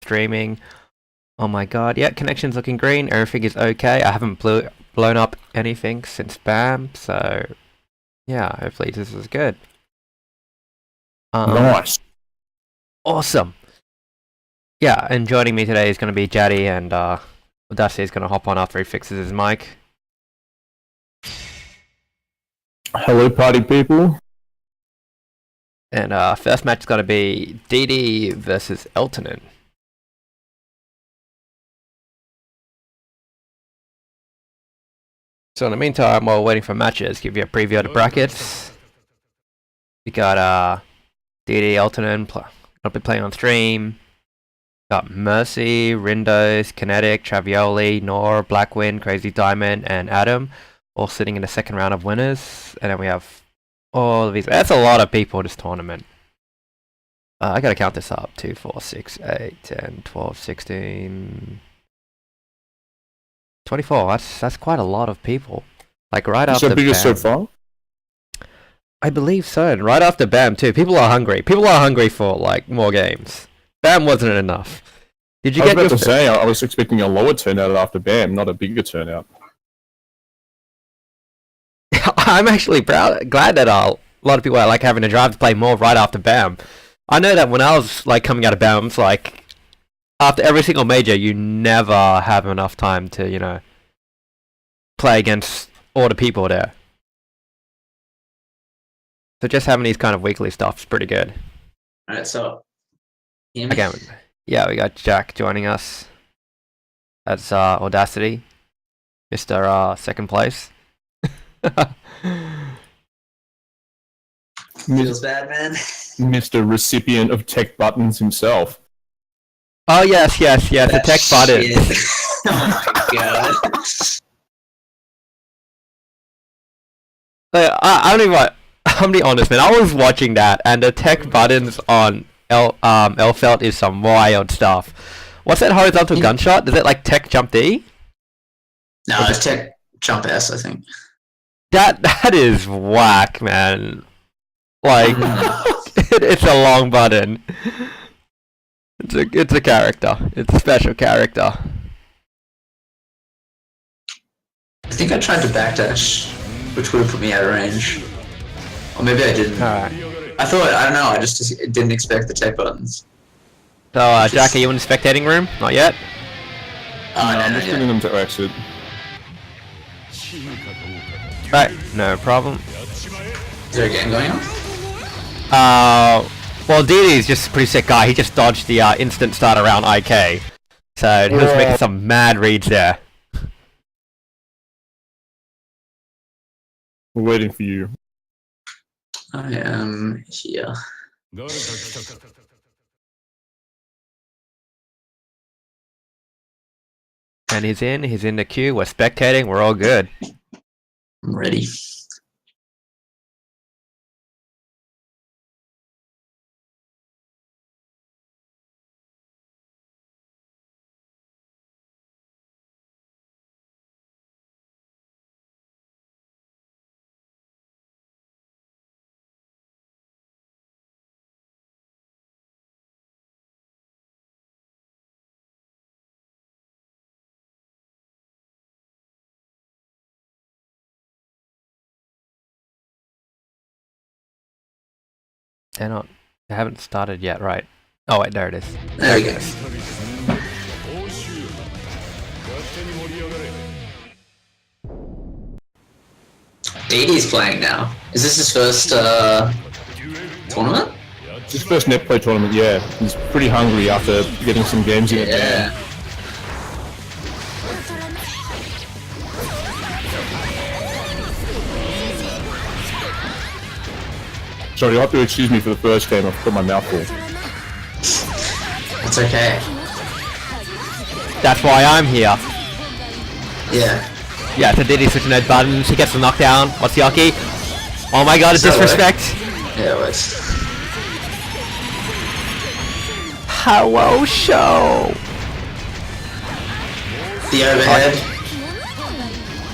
streaming. Oh my god, yeah, connection's looking green, everything is okay. I haven't blown up anything since BAM, so yeah, hopefully this is good. Nice. Awesome. Yeah, and joining me today is going to be Jaddy, and Audacity is going to hop on after he fixes his mic. Hello, party people. And first match is going to be DD versus Eltonen. So in the meantime, while we're waiting for matches, give you a preview of the brackets. We got DD Eltonen, I'll be playing on stream. Got Mercy, Rindos, Kinetic, Travioli, Nor, Blackwind, Crazy Diamond, and Adam, all sitting in the second round of winners. And then we have all of these. That's a lot of people this tournament. I gotta count this up. 2, 4, 6, 8, 10, 12, 16, 24. That's quite a lot of people. Like right after BAM. Is that biggest so far? I believe so. And right after BAM too. People are hungry. People are hungry for like more games. BAM wasn't enough. Did you get I was about to say, I was expecting a lower turnout after BAM, not a bigger turnout. I'm actually glad that a lot of people are like having a drive to play more right after BAM. I know that when I was like coming out of BAM, it's like after every single major, you never have enough time to, you know, play against all the people there. So just having these kind of weekly stuff is pretty good. Alright, so again, yeah, we got Jack joining us. That's Audacity, Mr. Second place. Feels bad, man. Mr. Recipient of tech buttons himself. Oh yes, the tech buttons. Oh my god. I'm being honest, man. I was watching that, and the tech buttons on Elfelt is some wild stuff. What's that horizontal gunshot? Is it like tech jump D? No, it's tech jump S, I think. That is whack, man. Like it's a long button. It's a character. It's a special character. I think I tried to backdash, which would have put me out of range. Or maybe I didn't. Alright. I don't know, I just didn't expect the tech buttons. So, Jack, are you in the spectating room? Not yet? Oh, no, I'm just getting them to exit. Right, no problem. Is there a game going on? Well, DD's just a pretty sick guy. He just dodged the instant start around IK. So, he was making some mad reads there. We're waiting for you. I am here. And he's in the queue, we're spectating, we're all good. I'm ready. They haven't started yet, right? Oh wait, there it is. There we go. DD's playing now. Is this his first tournament? It's his first Netplay tournament, yeah. He's pretty hungry after getting some games in at BAM. Sorry, you'll have to excuse me for the first game. I've got my mouth full. It's okay. That's why I'm here. Yeah. Yeah, so DD switching those buttons, he gets the knockdown. What's Yoki? Oh my god, it's disrespect! Yeah, it was. Hello, show! The overhead.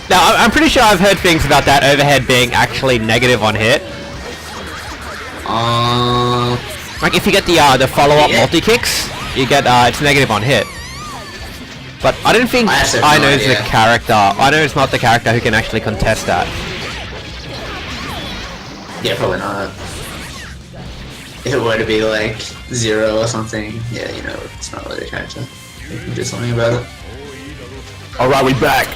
Now, I'm pretty sure I've heard things about that overhead being actually negative on hit. Uh, Like if you get the follow-up multi-kicks, you get it's negative on hit. But I don't think I actually have I no know the idea. character. I know it's not the character who can actually contest that. Yeah, probably not. If it were to be like 0 or something, yeah, you know, it's not really a character. You can do something about it. Alright, we back.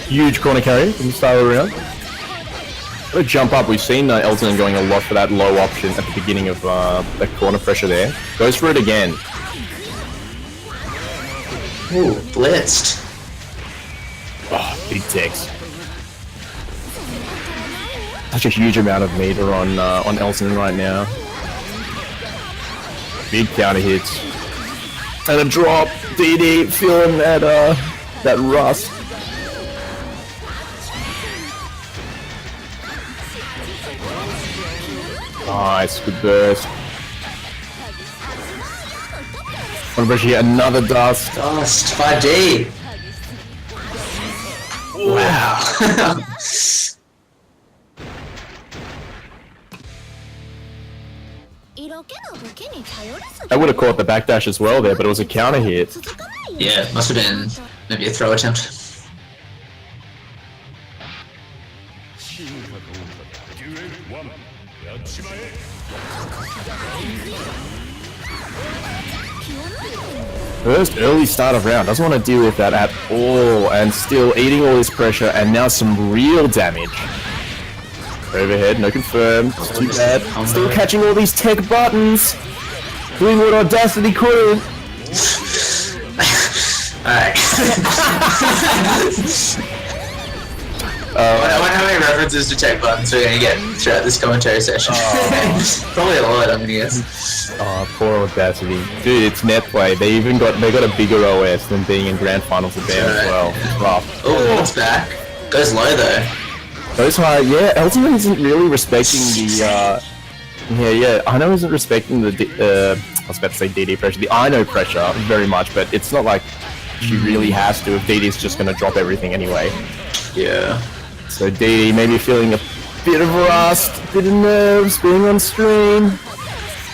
Huge corner carry from the start of the round. What a jump up. We've seen Elton going a lot for that low option at the beginning of the corner pressure there. Goes for it again. Ooh, blitzed. Oh, big ticks. Such a huge amount of meter on Elton right now. Big counter hits. And a drop. DD feeling that rust. Nice, good burst. One pressure here, another dust. Dust, 5D. Wow. I would have caught the backdash as well there, but it was a counter hit. Yeah, must have been maybe a throw attempt. First early start of round, doesn't want to deal with that at all, and still eating all this pressure, and now some real damage. Overhead, no confirm, it's too bad. Still catching all these tech buttons, doing what Audacity couldn't. Alright. I wonder how many references to tech buttons we're gonna get throughout this commentary session. Probably a lot, I'm gonna guess. Oh, poor Audacity. Dude, it's Netplay. They got a bigger OS than being in grand finals with them as well. It's rough. Oh, it's back. Goes low though. Those high, yeah, Elton isn't really respecting the, yeah, I know isn't respecting the, I was about to say DD pressure, the I know pressure very much, but it's not like she really has to if DD's just going to drop everything anyway. Yeah. So DD maybe feeling a bit of rust, a bit of nerves, being on stream.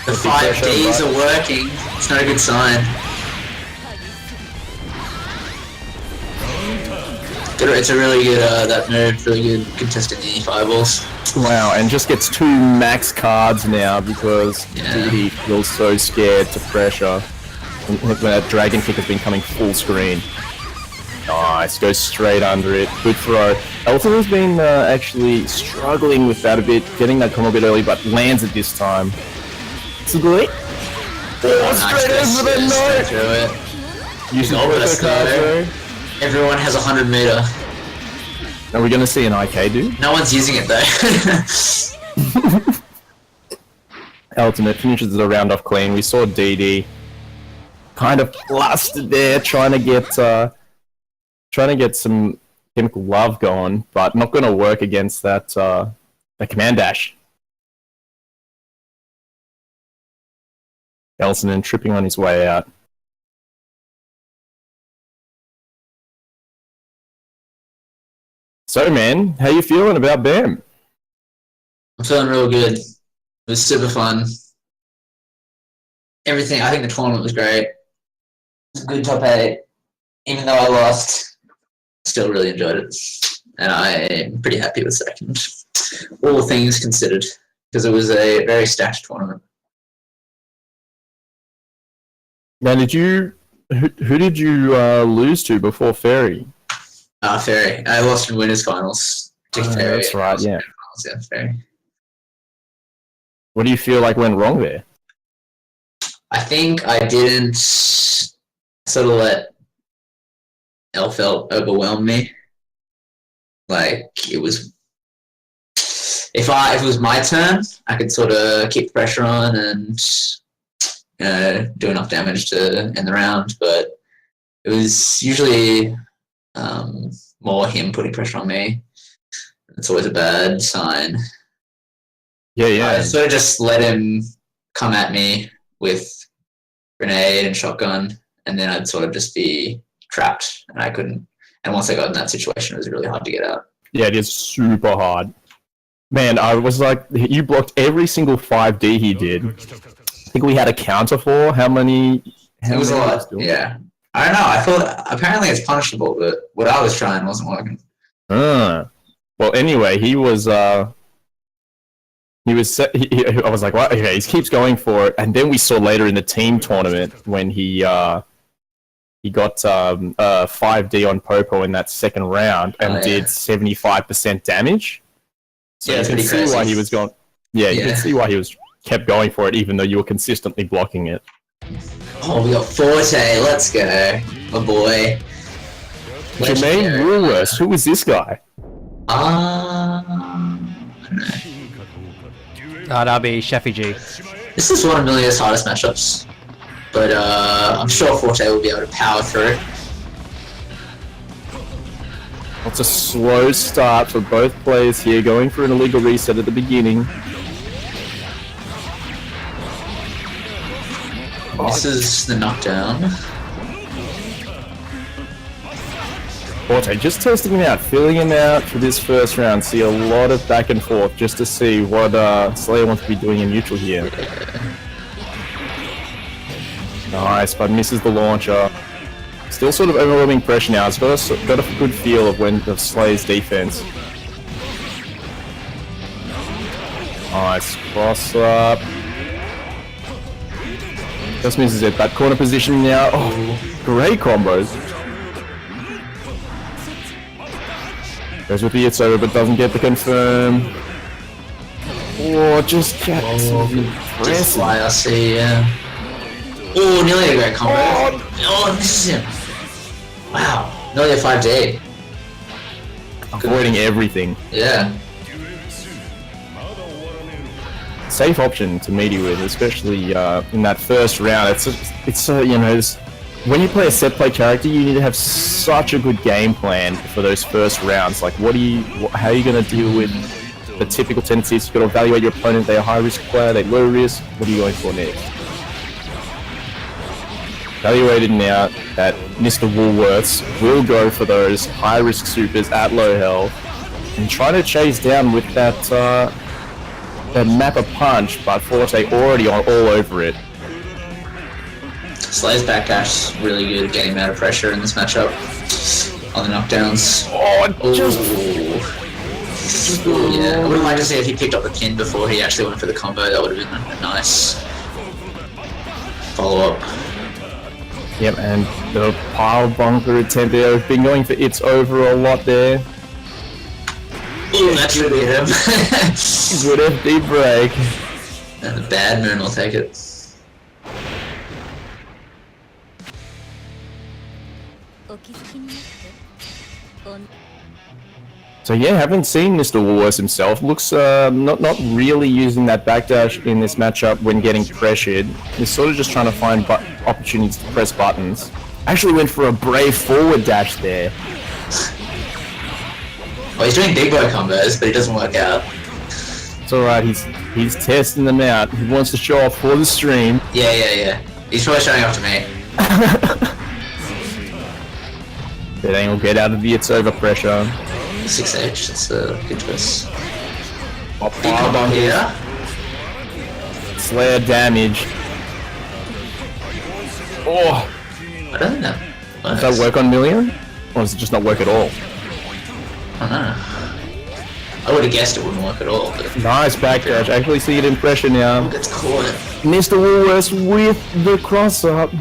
The 5Ds are working. It's not a good sign. It's a really good, that move, really good contesting the fireballs. Wow, and just gets 2 max cards now because DD feels so scared to pressure when that dragon kick has been coming full screen. Nice, goes straight under it. Good throw. Elton has been actually struggling with that a bit, getting that combo a bit early, but lands it this time. Sugoi. Straight over the note! Using Almost cards. Everyone has 100 meter. Are we going to see an IK, dude? No one's using it though. Ultimate finishes the round off clean. We saw DD kind of flustered there, trying to get some chemical love going, but not going to work against that the command dash. Elson tripping on his way out. So, man, how you feeling about BAM? I'm feeling real good. It was super fun. Everything, I think the tournament was great. It was a good top 8. Even though I lost, still really enjoyed it. And I'm pretty happy with second. All things considered. Because it was a very stacked tournament. Now, who did you lose to before Fairy? Fairy. I lost in winners finals. Fairy. That's right, yeah. Finals, yeah, Fairy. What do you feel like went wrong there? I think I didn't sort of let Elfelt overwhelm me. Like, it was... If it was my turn, I could sort of keep pressure on and do enough damage to end the round, but it was usually more him putting pressure on me. It's always a bad sign. Yeah. I sort of just let him come at me with grenade and shotgun, and then I'd sort of just be trapped, and I couldn't. And once I got in that situation, it was really hard to get out. Yeah, it is super hard. Man, I was like, you blocked every single 5D he did. think we had a counter for how many. It was a lot. Yeah. I don't know. I thought apparently it's punishable, but what I was trying wasn't working. Well, anyway, he was. I was like, well, okay, he keeps going for it, and then we saw later in the team tournament when he got 5D on Popo in that second round and did 75% damage. So you can see why he was going. Yeah, you can see why he was kept going for it, even though you were consistently blocking it. Oh, we got Forte. Let's go, my boy. Jermaine Woolworths. Who is this guy? I don't know. That'll be Sheffy G. This is one of Amelia's hardest matchups, but I'm sure Forte will be able to power through. It's a slow start for both players here, going for an illegal reset at the beginning. This is the knockdown. Forte just testing him out, filling him out for this first round. See a lot of back and forth just to see what Slayer wants to be doing in neutral here. Nice, but misses the launcher. Still sort of overwhelming pressure now. It's got a good feel of Slayer's defense. Nice cross up. Just misses it. That corner position now. Oh, great combos. Goes with the it's over, but doesn't get the confirm. Oh, just gets Just fly, I see, yeah. Oh, nearly a great combo. Oh, misses him. Wow, nearly a 5D. Avoiding everything. Yeah. Safe option to meet you with, especially in that first round. It's you know, when you play a set play character, you need to have such a good game plan for those first rounds. Like, how are you going to deal with the typical tendencies? You've got to evaluate your opponent. They're a high risk player, they're low risk. What are you going for next? Evaluated now that Mr. Woolworths will go for those high risk supers at low health and try to chase down with that mapper punch, but Forte already all over it. Slayer's backdash really good at getting him out of pressure in this matchup on the knockdowns. Yeah, I would have liked to see if he picked up the pin before he actually went for the combo. That would have been a nice follow-up. Yep, and the pile bunker attempt there. I've been going for it's over a lot there. Ooh, that should hit him. Good FD break. And the bad moon will take it. So yeah, haven't seen Mr. Woolworths himself. Looks not really using that backdash in this matchup when getting pressured. He's sort of just trying to find opportunities to press buttons. Actually went for a brave forward dash there. Well, he's doing big boy combos, but he doesn't work out. It's alright, he's testing them out. He wants to show off for the stream. Yeah. He's probably showing off to me. That angle get out of the it's over pressure. 6H, that's a good twist. Big combo here. Slayer damage. Oh! I don't know. Does that work on Million? Or does it just not work at all? I don't know. I would have guessed it wouldn't work at all. But Nice backdash. Actually see it in pressure now. Gets caught. Mr. Woolworths with the cross up.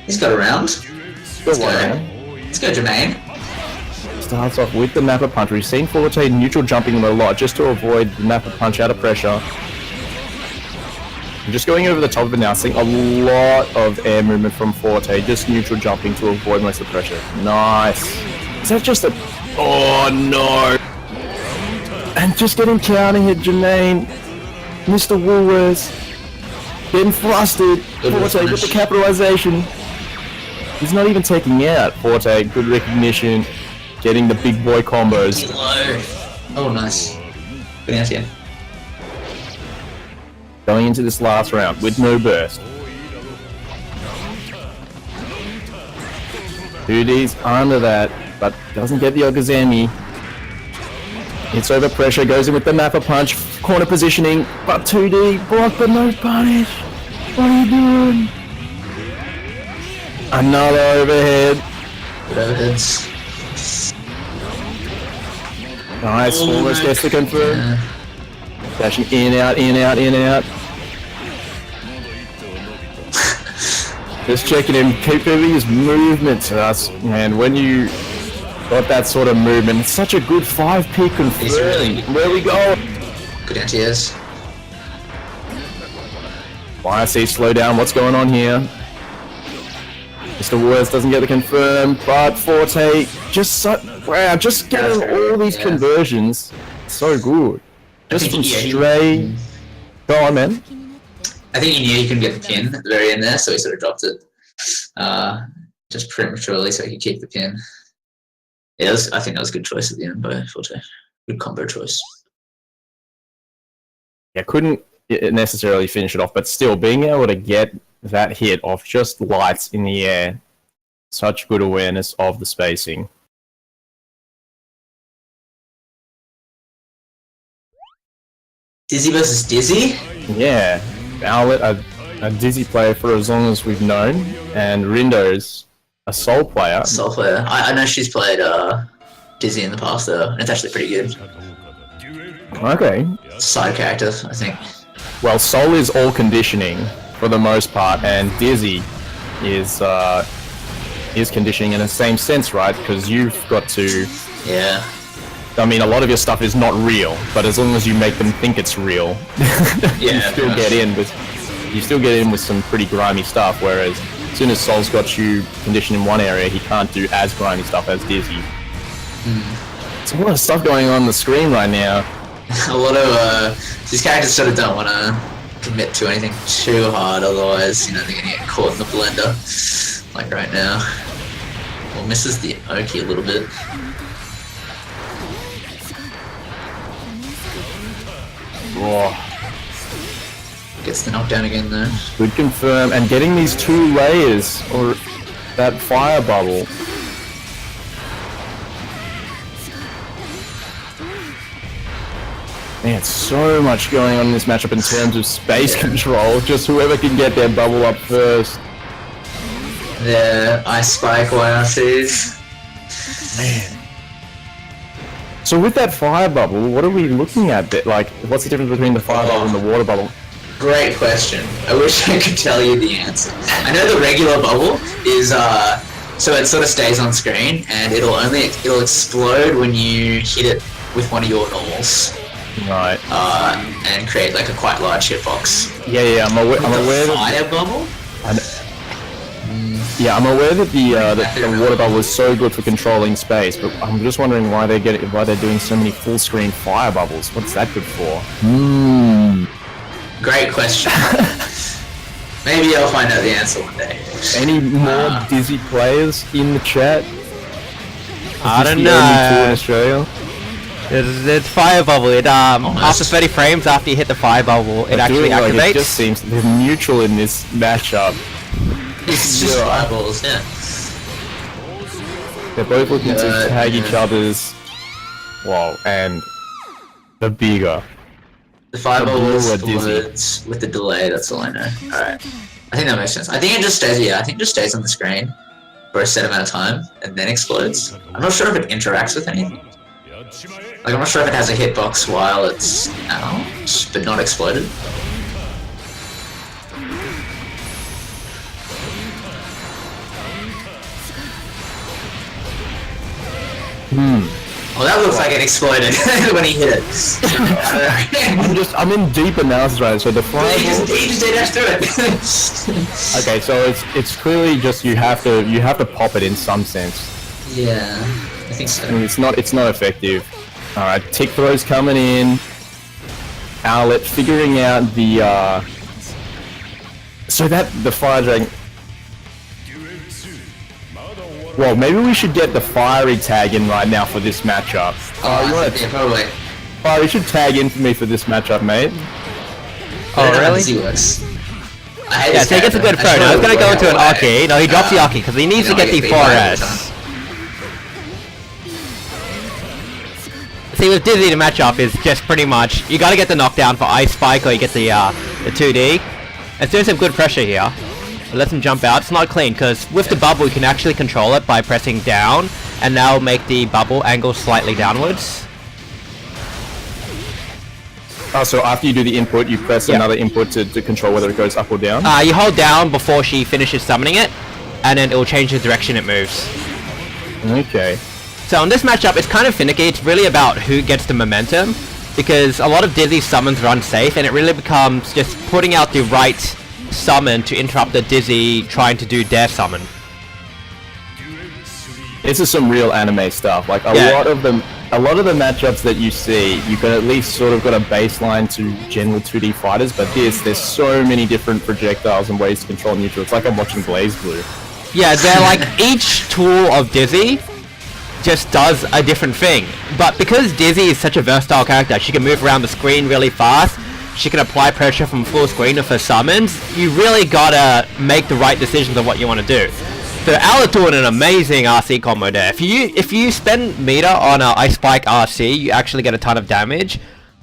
He's got a round. Let's go, Jermaine. Starts off with the mapper punch. We've seen Forte neutral jumping him a lot just to avoid the mapper punch out of pressure. I'm just going over the top of it now, seeing a lot of air movement from Forte, just neutral jumping to avoid most of the pressure. Nice. Is that just a... Oh no! And just getting counter hit, Jermaine. Mr. Woolworths getting flustered. Forte with the capitalization. He's not even taking out. Forte, good recognition. Getting the big boy combos. Low. Oh, nice. Good answer. Going into this last round with no burst. 2D's under that, but doesn't get the Okazami. It's over pressure, goes in with the mapper punch. corner positioning, but 2D, block but no punish. What are you doing? Another overhead. Overheads. Nice, almost gets to confirm. Yeah. Dashing in, out, in, out, in, out. Just checking him, keep moving his movement to us. And when you got that sort of movement, it's such a good 5-pick confirm. He's really Where we go? good anti-airs. YC slow down, what's going on here? Mr. Woods doesn't get the confirm, but Forte just just getting all these conversions. So good. Just from stray. Go on, man. I think he knew he couldn't get the pin at the very end there, so he sort of dropped it just prematurely so he could keep the pin. Yeah, I think that was a good choice at the end by Forte. Good combo choice. Yeah, couldn't necessarily finish it off, but still being able to get that hit off just lights in the air, such good awareness of the spacing. Dizzy versus Dizzy? Yeah, Owlet, a Dizzy player for as long as we've known, and Rindo's a Soul player. Soul player. I know she's played Dizzy in the past though, and it's actually pretty good. Okay. Side character, I think. Well, Soul is all conditioning for the most part, and Dizzy is conditioning in the same sense, right? Because you've got to. Yeah. I mean, a lot of your stuff is not real, but as long as you make them think it's real, you still get in with some pretty grimy stuff. Whereas as soon as Soul's got you conditioned in one area, he can't do as grimy stuff as Dizzy. There's a lot of stuff going on the screen right now. A lot of these characters sort of don't want to commit to anything too hard, otherwise, you know, they're gonna get caught in the blender, like right now. Well, misses the Oki a little bit. Oh, Gets the knockdown again though. good confirm, and getting these 2 layers, or that fire bubble. Man, so much going on in this matchup in terms of space control. Just whoever can get their bubble up first. The Ice Spike YRCs. Man. So with that fire bubble, what are we looking at? Like, what's the difference between the fire bubble and the water bubble? Great question. I wish I could tell you the answer. I know the regular bubble is so it sort of stays on screen and it'll explode when you hit it with one of your normals. Right. And create like a quite large hitbox. Yeah, I'm aware the that... fire bubble? Yeah, I'm aware that the water bubble is so good for controlling space, but I'm just wondering why they're doing so many full screen fire bubbles. What's that good for? Great question. Maybe I'll find out the answer one day. Any more Dizzy players in the chat? I don't In know. Australia? It's fire bubble. It after 30 frames after you hit the fire bubble, it actually activates. It just seems they're neutral in this matchup. It's just fireballs, yeah. They're both looking to tag each other's. Wow, and the bigger. The fireball Dizzy. explodes with the delay, that's all I know. Alright. I think that makes sense. I think it just stays on the screen for a set amount of time and then explodes. I'm not sure if it interacts with anything. Like, I'm not sure if it has a hitbox while it's out, but not exploded. Well, that looks like it exploded when he hit it. I'm in deep analysis right now, so the fireball... He just dashed through it. Okay, so it's clearly just you have to pop it in some sense. Yeah, I think so. I mean, it's not effective. Alright, tick throws coming in. Owlet figuring out the so that the fire dragon. Well, maybe we should get the fiery tag in right now for this matchup. Yeah, probably. Fire, you should tag in for me for this matchup, mate. Oh, really? He works. Yeah, so he gets a good throw. Now he's gonna go into an Aki. No, he drops the Aki because he needs to get the 4S. See, with Dizzy, the matchup is just pretty much you gotta get the knockdown for Ice Spike or you get the 2D. It's doing some good pressure here. It lets him jump out. It's not clean because with the bubble you can actually control it by pressing down and now make the bubble angle slightly downwards. Oh, so after you do the input, you press another input to control whether it goes up or down? You hold down before she finishes summoning it, and then it will change the direction it moves. Okay. So in this matchup, it's kind of finicky. It's really about who gets the momentum, because a lot of Dizzy summons are unsafe, and it really becomes just putting out the right summon to interrupt the Dizzy trying to do their summon. This is some real anime stuff. Like a lot of the matchups that you see, you can at least sort of got a baseline to general 2D fighters, but there's so many different projectiles and ways to control neutral. It's like I'm watching BlazBlue. Yeah, they're like each tool of Dizzy just does a different thing. But because Dizzy is such a versatile character, she can move around the screen really fast, she can apply pressure from full screen with her summons, you really gotta make the right decisions of what you want to do. So Owlet doing an amazing RC combo there. If you spend meter on Ice Spike RC, you actually get a ton of damage.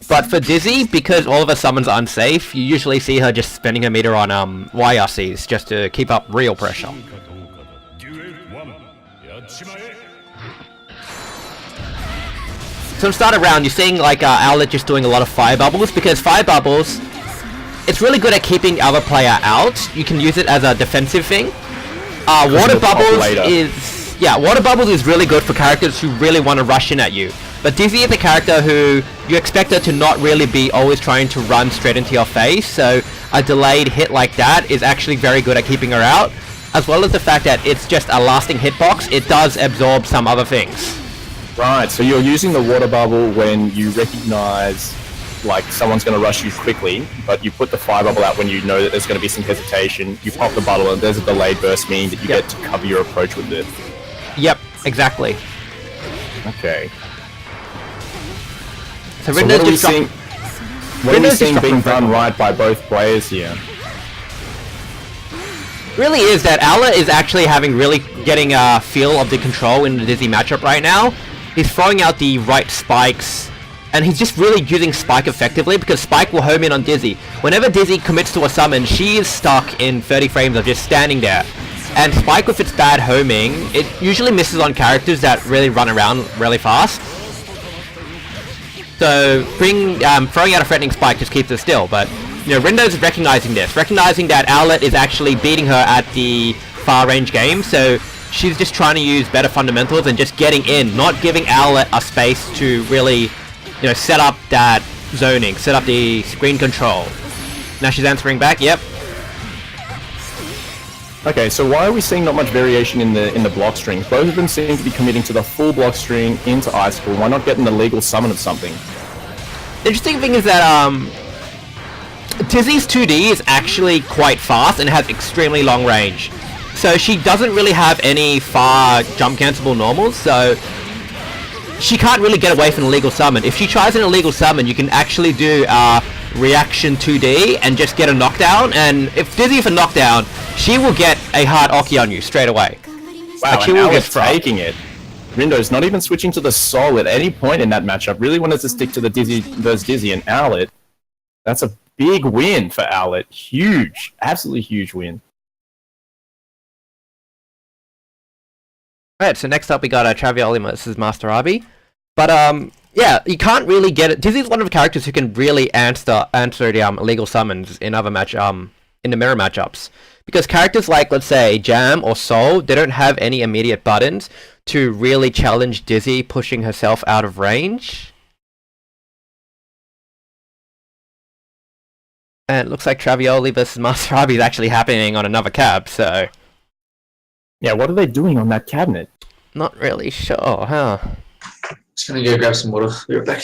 But for Dizzy, because all of her summons are unsafe, you usually see her just spending her meter on YRCs just to keep up real pressure. So to start a round, you're seeing like Owlet just doing a lot of fire bubbles, because fire bubbles, it's really good at keeping the other player out. You can use it as a defensive thing. Water bubbles is really good for characters who really want to rush in at you. But Dizzy is a character who you expect her to not really be always trying to run straight into your face, so a delayed hit like that is actually very good at keeping her out, as well as the fact that it's just a lasting hitbox. It does absorb some other things. Right, so you're using the water bubble when you recognize like someone's going to rush you quickly, but you put the fire bubble out when you know that there's going to be some hesitation. You pop the bubble and there's a delayed burst, meaning that you get to cover your approach with it. Yep, exactly. Okay. So what are we seeing? What are we seeing being done right by both players here? Really is that Owlet is actually getting a feel of the control in the Dizzy matchup right now. He's throwing out the right spikes, and he's just really using Spike effectively because Spike will home in on Dizzy. Whenever Dizzy commits to a summon, she is stuck in 30 frames of just standing there. And Spike, with its bad homing, it usually misses on characters that really run around really fast. So throwing out a threatening Spike just keeps her still, but Rindo's is recognizing that Owlet is actually beating her at the far range game, so she's just trying to use better fundamentals and just getting in, not giving Owlet a space to really set up that zoning, set up the screen control. Now she's answering back, yep. Okay, so why are we seeing not much variation in the block strings? Both of them seem to be committing to the full block string into Icicle. Why not get an illegal summon of something? The interesting thing is that Dizzy's 2D is actually quite fast and has extremely long range. So she doesn't really have any far jump cancelable normals, so she can't really get away from an illegal summon. If she tries an illegal summon, you can actually do reaction 2D and just get a knockdown, and if Dizzy for knockdown, she will get a hard Oki on you straight away. Wow, like, she will get taking it. Rindo's not even switching to the Soul at any point in that matchup. Really wanted to stick to the Dizzy versus Dizzy, and Owlet, that's a big win for Owlet. Huge, absolutely huge win. Alright, so next up we got Travioli versus Master Abi. But yeah, you can't really get it. Dizzy's one of the characters who can really answer the illegal summons in other in the mirror matchups. Because characters like, let's say, Jam or Soul, they don't have any immediate buttons to really challenge Dizzy pushing herself out of range. And it looks like Travioli versus Master Abi is actually happening on another cab, so... Yeah, what are they doing on that cabinet? Not really sure, huh? Just gonna go grab some water. Be right back.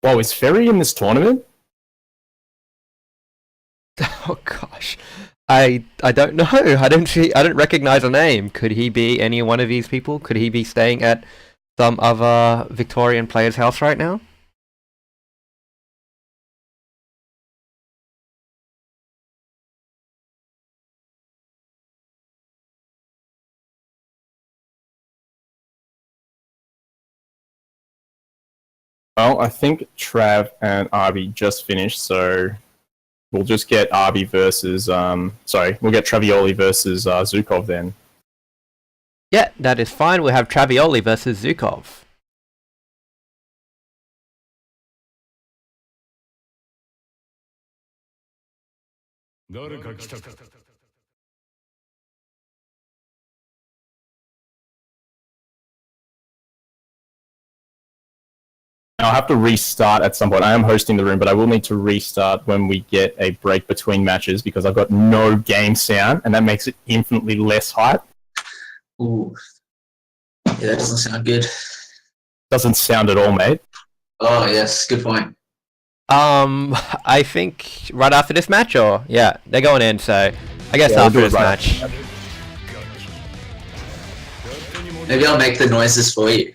Whoa, is Ferry in this tournament? Oh gosh. I don't know. I don't recognize a name. Could he be any one of these people? Could he be staying at some other Victorian player's house right now? Well, I think Trav and Arby just finished, so we'll just get Arby versus we'll get Travioli versus Zukov then. Yeah, that is fine. We'll have Travioli versus Zukov. I'll have to restart at some point. I am hosting the room, but I will need to restart when we get a break between matches because I've got no game sound, and that makes it infinitely less hype. Ooh. Yeah, that doesn't sound good. Doesn't sound at all, mate. Oh, yes, good point. I think right after this match, or yeah, they're going in. So I guess Yeah, we'll after do it this right match. after. Maybe I'll make the noises for you.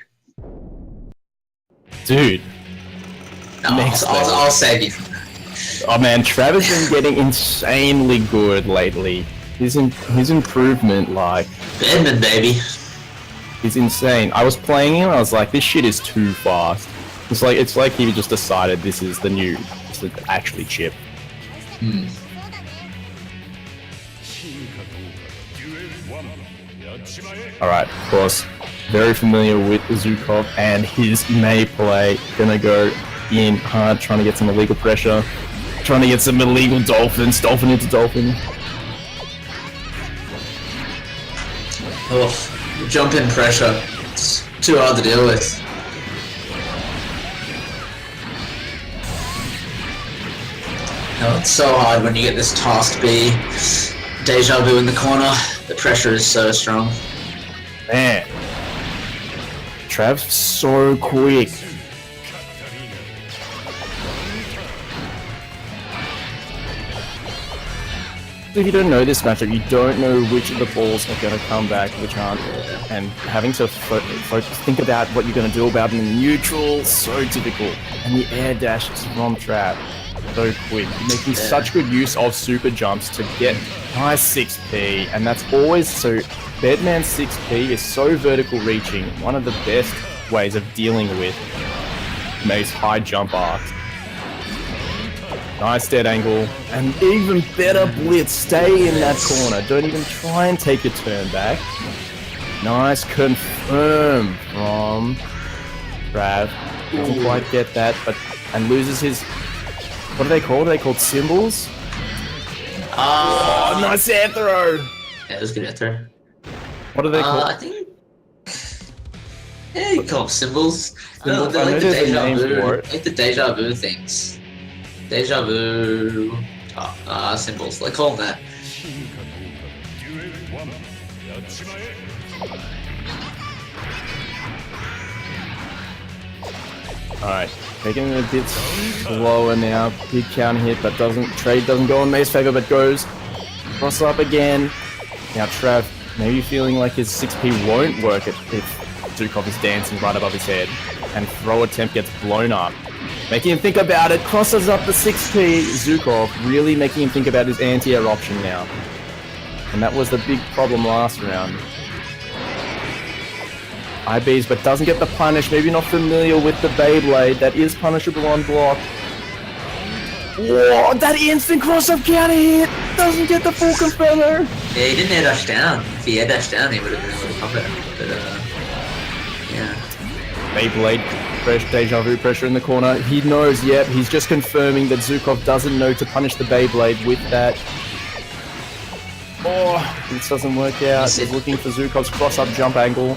Dude. No, I'll save you from that. Oh man, Travis has been getting insanely good lately. His improvement, like, Bedman, baby. is insane. I was playing him, I was like, this shit is too fast. It's like he just decided this is actually chip. Alright, of course, very familiar with Zukov and his May play. Gonna go in hard, trying to get some illegal pressure. Trying to get some illegal dolphins. Dolphin into dolphin. Oh, jump in pressure. It's too hard to deal with. No, it's so hard when you get this tossed B. Deja vu in the corner. The pressure is so strong. Man. Trav's so quick. If you don't know this matchup, you don't know which of the balls are going to come back, which aren't, and having to think about what you're going to do about them in the neutral, so difficult. And the air dash from Trav, so quick. You're making such good use of super jumps to get nice 6p, and that's always so. Bedman 6p is so vertical reaching, one of the best ways of dealing with these high jump arcs. Nice dead angle, and even better blitz. Stay in that corner. Don't even try and take your turn back. Nice confirm from Trav. Doesn't quite get that, and loses his. What are they called? Are they called symbols? Oh, nice air throw. Yeah, it was good air throw. What are they called? I think. Yeah, you call them symbols. Symbols? They're I know like the there's a deja name vu. for it. Like the deja vu things. Deja vu symbols. They call them that. Alright, taking it a bit slower now. Big counter hit, but trade doesn't go in May's favor, but goes cross up again. Now Trav maybe feeling like his 6p won't work if Zukov is dancing right above his head, and throw attempt gets blown up. Making him think about it, crosses up the 6p. Zukov really making him think about his anti-air option now. And that was the big problem last round. IBs, but doesn't get the punish. Maybe not familiar with the Beyblade. That is punishable on block. Whoa, that instant cross-up counter hit! Doesn't get the full confirmer! Yeah, he didn't air dash down. If he air dashed down, he would have been able to cover it. But, yeah. Beyblade, deja vu pressure in the corner. He knows, yep, he's just confirming that Zukov doesn't know to punish the Beyblade with that. Oh, this doesn't work out. He's looking for Zukov's cross-up jump angle.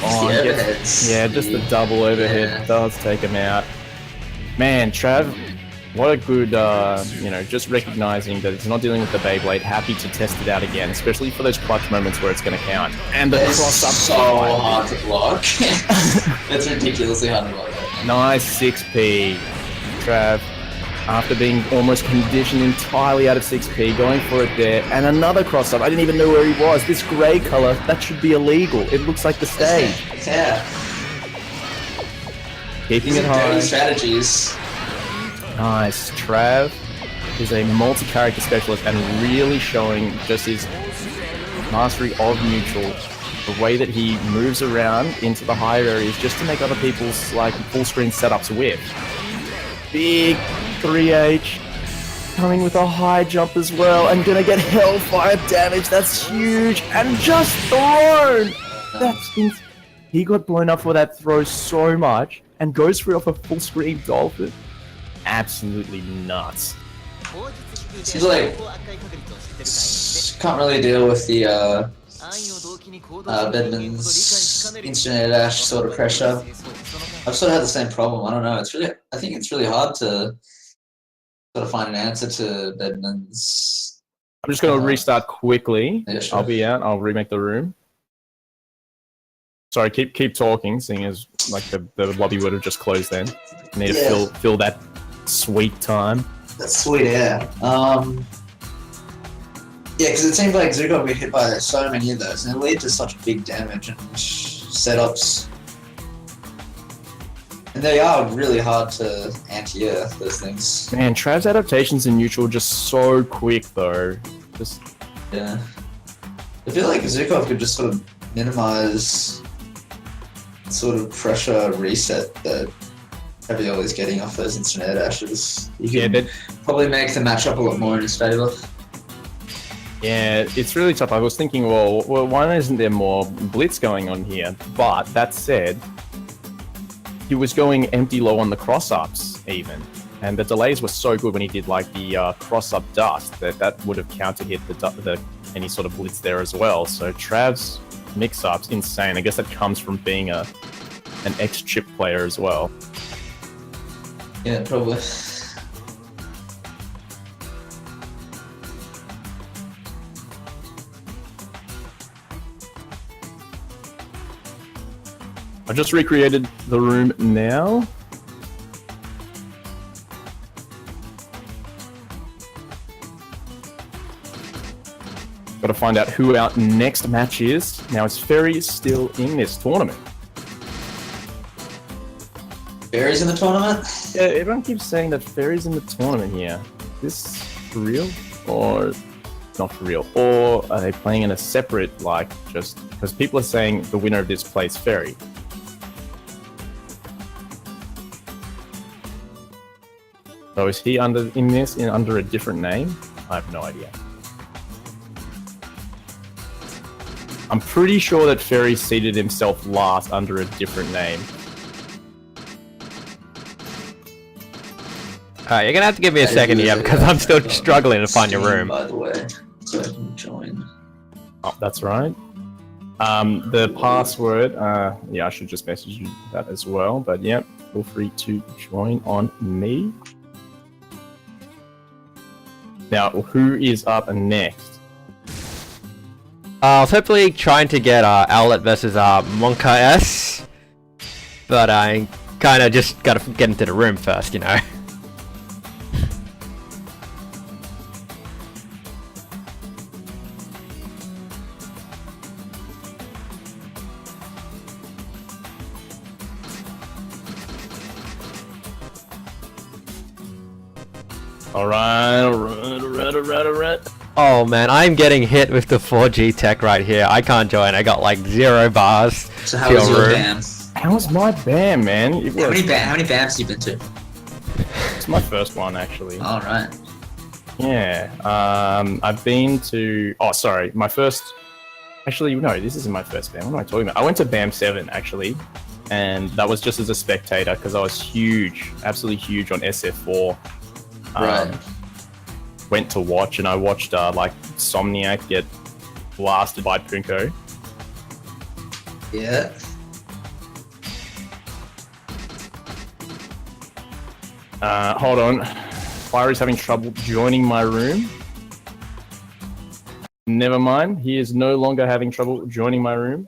Oh, the overheads. Yeah, just the double overhead does take him out. Man, Trav, what a good, just recognizing that it's not dealing with the Beyblade, happy to test it out again, especially for those clutch moments where it's going to count. And the cross-up so hard to block. It's ridiculously hard to block. Nice 6p, Trav. After being almost conditioned entirely out of 6p, going for it there, and another cross-up. I didn't even know where he was. This grey colour, that should be illegal. It looks like the stage. Yeah. Keeping it Using high. dirty strategies. Nice. Trav is a multi-character specialist and really showing just his mastery of neutral. The way that he moves around into the higher areas just to make other people's like full screen setups whiff. Big 3H coming with a high jump as well and gonna get hellfire damage. That's huge and just thrown. He got blown up for that throw so much and goes for it off a full screen dolphin. Absolutely nuts. Seems like can't really deal with the Bedman's instant air dash sort of pressure. I've sort of had the same problem. I don't know. I think it's really hard to sort of find an answer to Bedman's. I'm just gonna restart quickly. Yeah, sure. I'll be out. I'll remake the room. Sorry, keep talking, seeing as like the lobby would have just closed then. Need to fill that sweet time. That's sweet, yeah. Yeah, because it seems like Zuko got hit by so many of those, and it lead to such big damage and setups. And they are really hard to anti-air, those things. Man, Trav's adaptations in neutral are just so quick though. Yeah. I feel like Zukov could just sort of minimize sort of pressure reset that Abiel is getting off those instant air dashes. You can probably make the matchup a lot more in his favour. Yeah, it's really tough. I was thinking, well, why isn't there more blitz going on here? But that said, he was going empty low on the cross-ups even. And the delays were so good when he did like the cross-up dust that would have counter-hit any sort of blitz there as well. So Trav's mix-up's insane. I guess that comes from being an ex-chip player as well. Yeah, probably. I've just recreated the room now. Got to find out who our next match is. Now, is Ferry still in this tournament? Ferry's in the tournament? Yeah, everyone keeps saying that Ferry's in the tournament here. Is this for real? Or not for real? Or are they playing in a separate, like, just... Because people are saying the winner of this plays Ferry. So is he under a different name? I have no idea. I'm pretty sure that Ferry seated himself last under a different name. Alright, you're gonna have to give me a second here because I'm still struggling to find your room. By the way, so I can join. Oh, that's right. The password, yeah, I should just message you that as well. But yeah, feel free to join on me. Now, who is up next? I was hopefully trying to get Owlet versus Monka S, but I kind of just gotta get into the room first, you know. Alright. Oh man, I'm getting hit with the 4G tech right here. I can't join. I got like 0 bars. So how was your BAM? How was my BAM, man? How many BAMs have you been to? It's my first one, actually. Alright. Yeah. I've been to... Oh, sorry. My first... Actually, no, this isn't my first BAM. What am I talking about? I went to BAM 7, actually. And that was just as a spectator, because I was huge. Absolutely huge on SF4. Right. Went to watch, and I watched like Somniac get blasted by Punko. Yeah. Hold on. Fiery's having trouble joining my room. Never mind. He is no longer having trouble joining my room.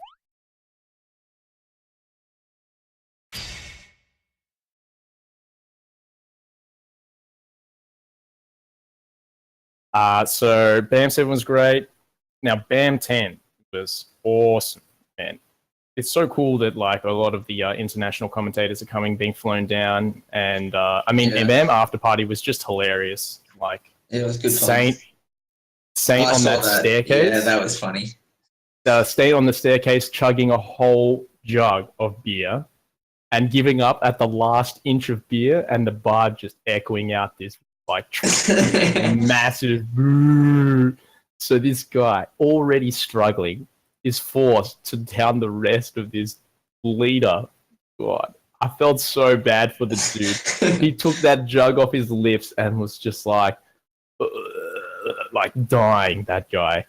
So BAM 7 was great. Now BAM 10 was awesome, man. It's so cool that like a lot of the international commentators are being flown down, and I mean, BAM After Party was just hilarious. Like, it was good fun. Saint on that staircase. Yeah, that was funny. Saint on the staircase chugging a whole jug of beer and giving up at the last inch of beer, and the bar just echoing out this like massive boo. So this guy, already struggling, is forced to down the rest of this leader. God, I felt so bad for the dude. He took that jug off his lips and was just like dying, that guy.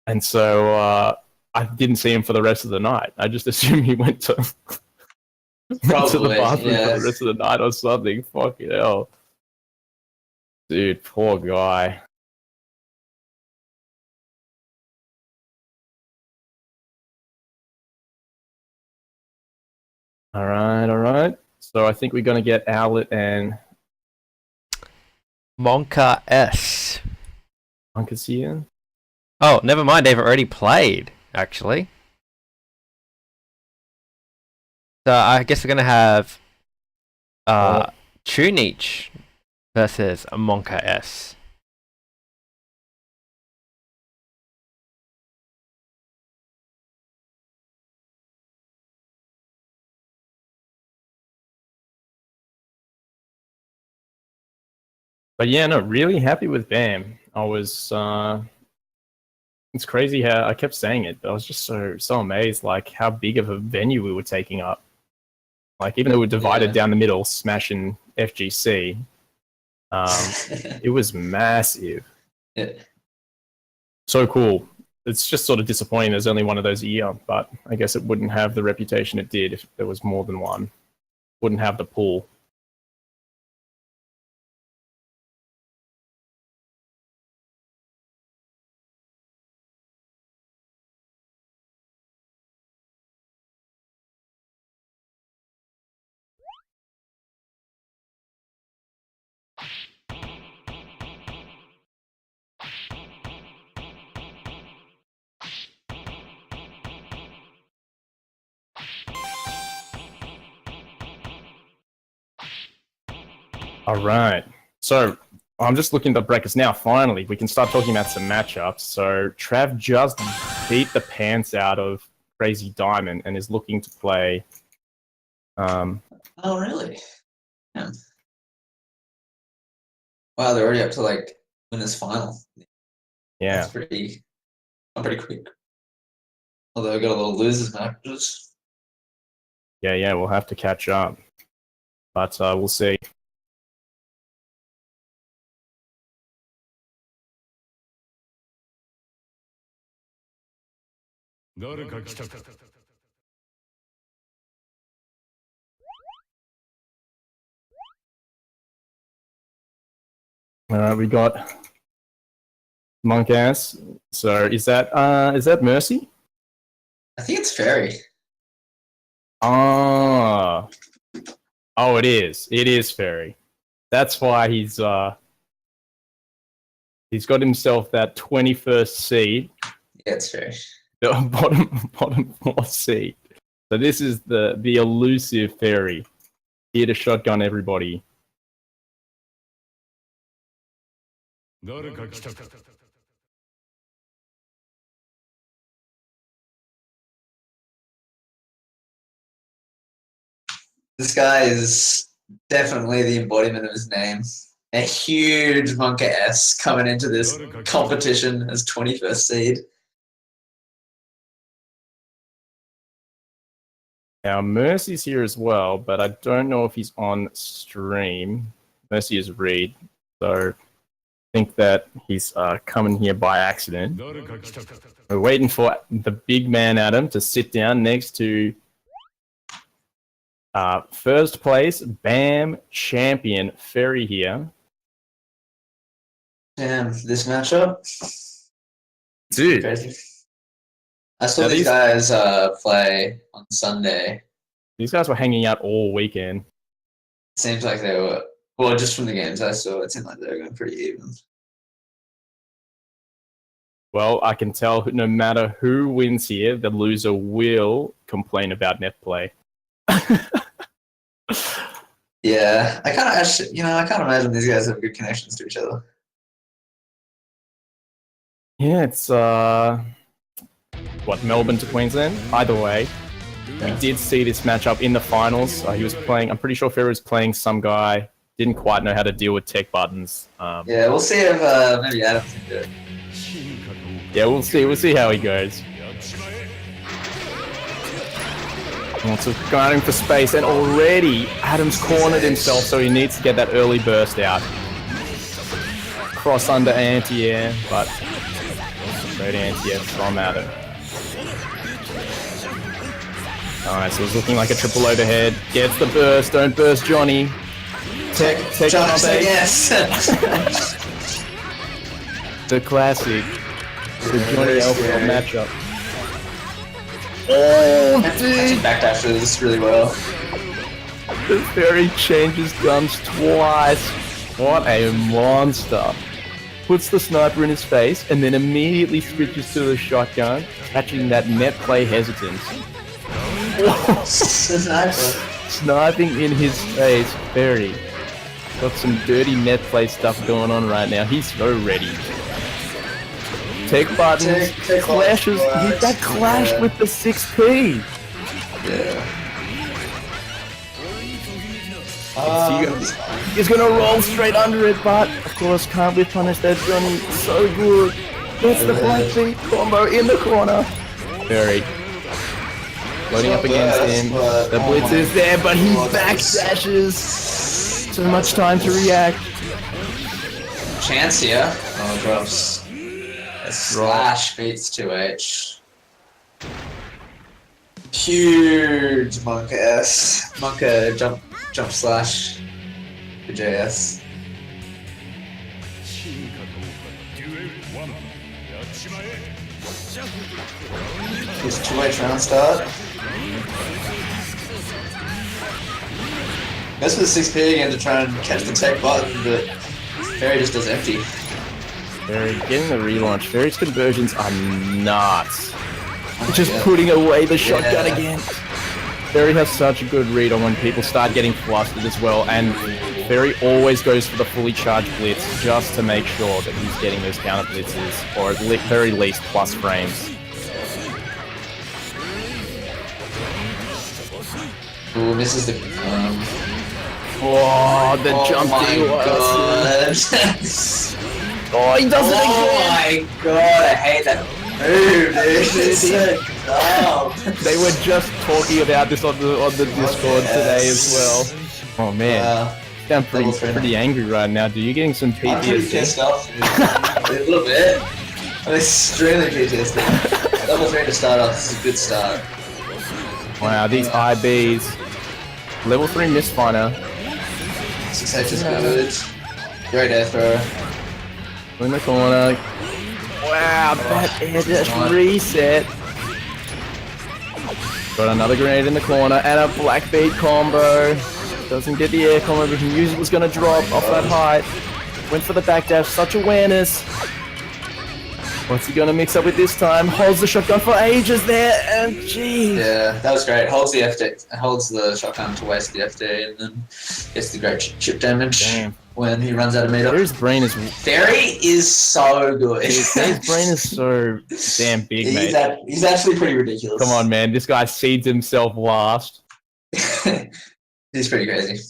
And so I didn't see him for the rest of the night. I just assumed he went to the bathroom for the rest of the night or something. Fucking hell. Dude, poor guy. All right. So I think we're going to get Owlet and Monka S. Monka's here. Oh, never mind. They've already played, actually. So I guess we're going to have Tunich versus Monka S. But yeah, no, really happy with BAM. I was it's crazy how I kept saying it, but I was just so amazed like how big of a venue we were taking up. Like even though we're divided down the middle, smashing FGC, it was massive. Yeah. So cool. It's just sort of disappointing there's only one of those a year, but I guess it wouldn't have the reputation it did if there was more than one. Wouldn't have the pool. All right. So I'm just looking at the brackets now. Finally, we can start talking about some matchups. So Trav just beat the pants out of Crazy Diamond and is looking to play. Oh, really? Yeah. Wow, they're already up to like winners final. Yeah. That's pretty quick. Although I got a little losers matches. Yeah, we'll have to catch up. But we'll see. We got Monk Ass. So is that Mercy? I think it's Fairy. Oh, it is. It is Fairy. That's why he's got himself that 21st seed. Yeah, it's Fairy. The bottom 4 seed. So this is the elusive Fairy. Here to shotgun everybody. This guy is definitely the embodiment of his name. A huge Monka S coming into this competition as 21st seed. Now Mercy's here as well, but I don't know if he's on stream. Mercy is Reed, so I think that he's coming here by accident. We're waiting for the big man Adam to sit down next to first place BAM champion Ferry here. Damn, this matchup, dude. Crazy. I saw these guys play on Sunday. These guys were hanging out all weekend. Seems like they were, well, just from the games I saw, it seemed like they were going pretty even. Well, I can tell no matter who wins here, the loser will complain about Netplay. Yeah, I kind of actually, I can't imagine these guys have good connections to each other. Yeah, it's Melbourne to Queensland. Either way, we did see this matchup in the finals. He was playing. I'm pretty sure Ferrer was playing some guy. Didn't quite know how to deal with tech buttons. Yeah, we'll see if maybe Adam can do it. Yeah, we'll see. We'll see how he goes. Wants to guarding for space, and already Adam's cornered himself, so he needs to get that early burst out. Cross under anti-air, but great anti-air from Adam. Alright, so it's looking like a triple overhead. Gets the burst, don't burst Johnny. Tech Josh, I guess. The classic. The Johnny Alpha matchup. Oh, dude! Backdashes this really well. The Fairy changes guns twice. What a monster. Puts the sniper in his face and then immediately switches to the shotgun, catching that Netplay hesitance. Sniping in his face, Fairy. Got some dirty Netplay stuff going on right now. He's so ready. Take buttons, clashes. That clashed with the 6P. Yeah. He's gonna roll straight under it, but of course can't be punished. That Johnny so good. That's the black feet combo in the corner. Very loading up against him. The blitz is there, but he backdashes. So much time to react. Chance here. Oh, drops. A slash beats 2H. Huge Monk S. Monk jump slash for JS. His 2H round start. Goes for the 6P again to try and catch the tech button, but Fairy just does empty. Fairy getting the relaunch. Fairy's conversions are nuts. Just putting away the shotgun again. Fairy has such a good read on when people start getting flustered as well, and Fairy always goes for the fully charged blitz just to make sure that he's getting those counter blitzes, or at the very least plus frames. Ooh, misses the. Oh, the jump my god! Oh, he does it again! Oh my god, I hate that move, dude. It's so dumb. They were just talking about this on the Discord today as well. Oh man, I'm pretty angry right now. Dude, you getting some PTSD? I'm pretty pissed off, dude. A little bit. I'm extremely PTSD. Level 3 to start off. This is a good start. Wow, these IBs. Level 3 misfire. 6H is good. Great air throw. In the corner. Wow, that air dash reset. Got another grenade in the corner and a black beat combo. Doesn't get the air combo, but he knew it was going to drop off that height. Went for the backdash, such awareness. What's he going to mix up with this time? Holds the shotgun for ages there, and jeez. Yeah, that was great. Holds the FD, holds the shotgun to waste the FD, and then gets the great chip damage. Damn. When he runs out of meter. Fairy's brain is... Fairy is so good. His brain is so damn big, mate. He's actually pretty ridiculous. Come on, man. This guy seeds himself last. He's pretty crazy.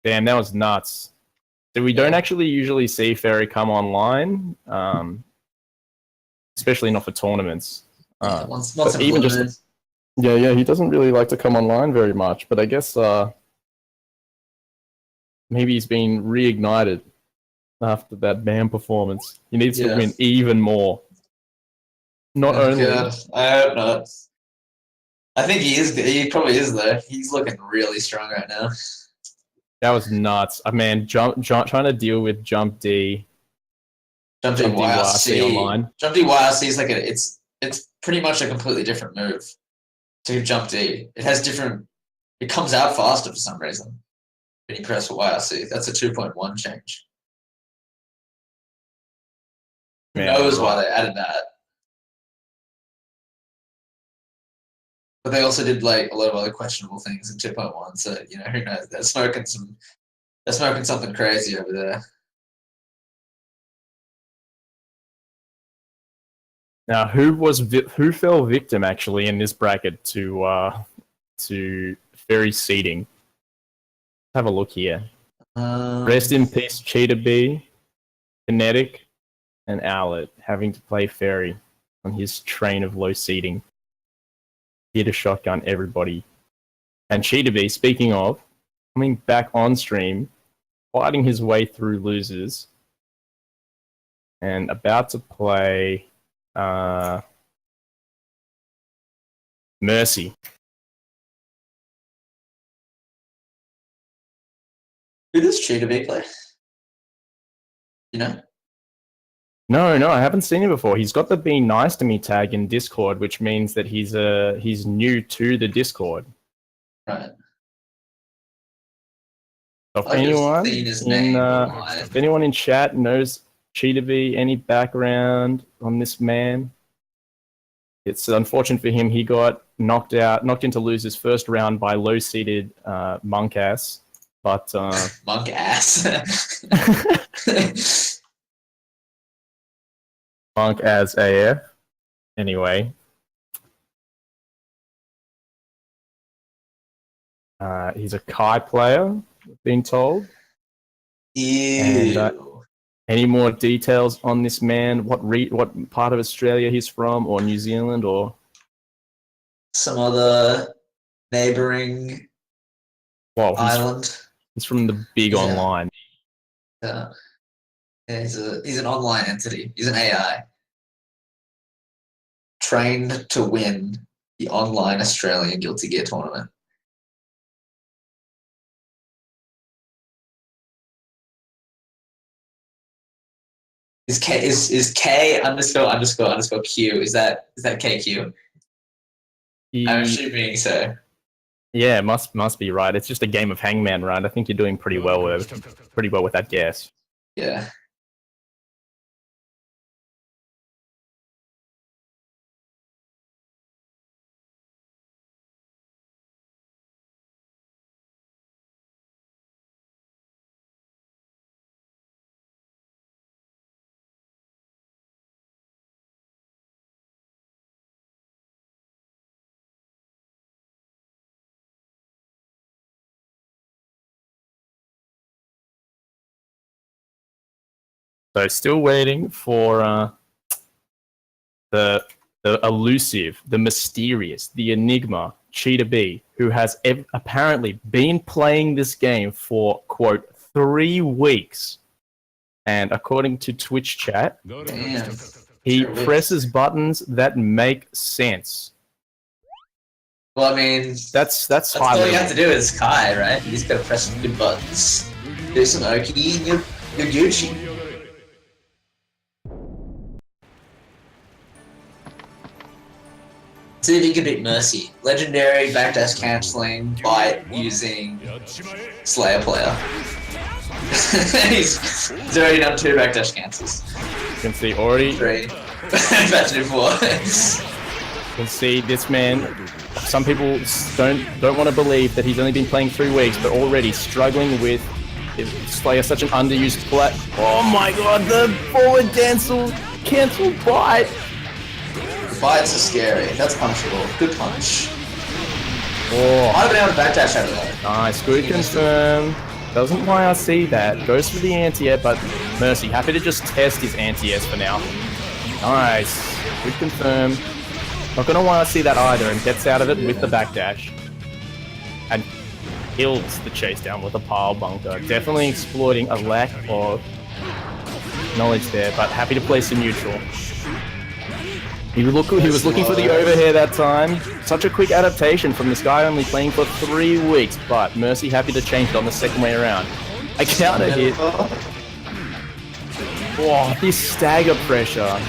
Damn, that was nuts. So we don't actually usually see Fairy come online, especially not for tournaments. Once even just he doesn't really like to come online very much. But I guess maybe he's been reignited after that BAM performance. He needs to win even more. Not only. God, I hope not. I think he is. He probably is though. He's looking really strong right now. That was nuts. Man, trying to deal with Jump D. Jump D YRC online. Jump D YRC is like it's pretty much a completely different move to Jump D. It has different. It comes out faster for some reason. when you press YRC. That's a 2.1 change. Who knows why they added that? But they also did like a lot of other questionable things in 2.1. So you know, who knows? They're smoking something crazy over there. Now, who fell victim actually in this bracket to fairy seeding? Have a look here. Rest in peace, Cheetah Bee, Kinetic, and Owlet having to play fairy on his train of low seeding. Here to shotgun everybody. And Cheetah Bee, speaking of, coming back on stream, fighting his way through losers, and about to play Mercy. Who does Cheetah Bee play? You know? No, I haven't seen him before. He's got the "Be Nice to Me" tag in Discord, which means that he's new to the Discord. Right. So if anyone in chat knows Cheetah Bee, any background on this man, it's unfortunate for him. He got knocked into losers first round by low-seeded Monk Ass. But Monk Ass. Monk as AF. Anyway. He's a Kai player, being told. Ew. And, any more details on this man? What part of Australia he's from, or New Zealand, or some other neighboring island? He's from the big online. Yeah, he's an online entity. He's an AI trained to win the online Australian Guilty Gear tournament. Is K ___ Q? Is that KQ? I'm assuming so. Yeah, must be right. It's just a game of Hangman, right? I think you're doing pretty well with that guess. Yeah. So still waiting for the elusive, the mysterious, the enigma, Cheetah Bee, who has apparently been playing this game for, quote, 3 weeks. And according to Twitch chat, he presses buttons that make sense. Well, I mean, that's all you have to do is Kai, right? You just gotta press some good buttons. Do some Oki, and you're Gucci. See if you can beat Mercy. Legendary backdash cancelling by using Slayer player. he's already done 2 backdash cancels. You can see already. 3. About to do 4. You can see this man. Some people don't want to believe that he's only been playing 3 weeks, but already struggling with Slayer, such an underused play. Oh my god, the forward cancel bite. Bites are scary. That's punchable. Good punch. Oh. Might have been able to backdash out of that. Nice, good confirm. Doesn't YRC that. Goes for the anti-air, but Mercy happy to just test his anti-airs for now. Nice. Good confirm. Not gonna YRC that either, and gets out of it with the backdash. And kills the chase down with a pile bunker. Definitely exploiting a lack of knowledge there, but happy to place in neutral. He was looking for the overhead that time. Such a quick adaptation from this guy only playing for 3 weeks, but Mercy happy to change it on the second way around. A counter hit. Oh, this stagger pressure.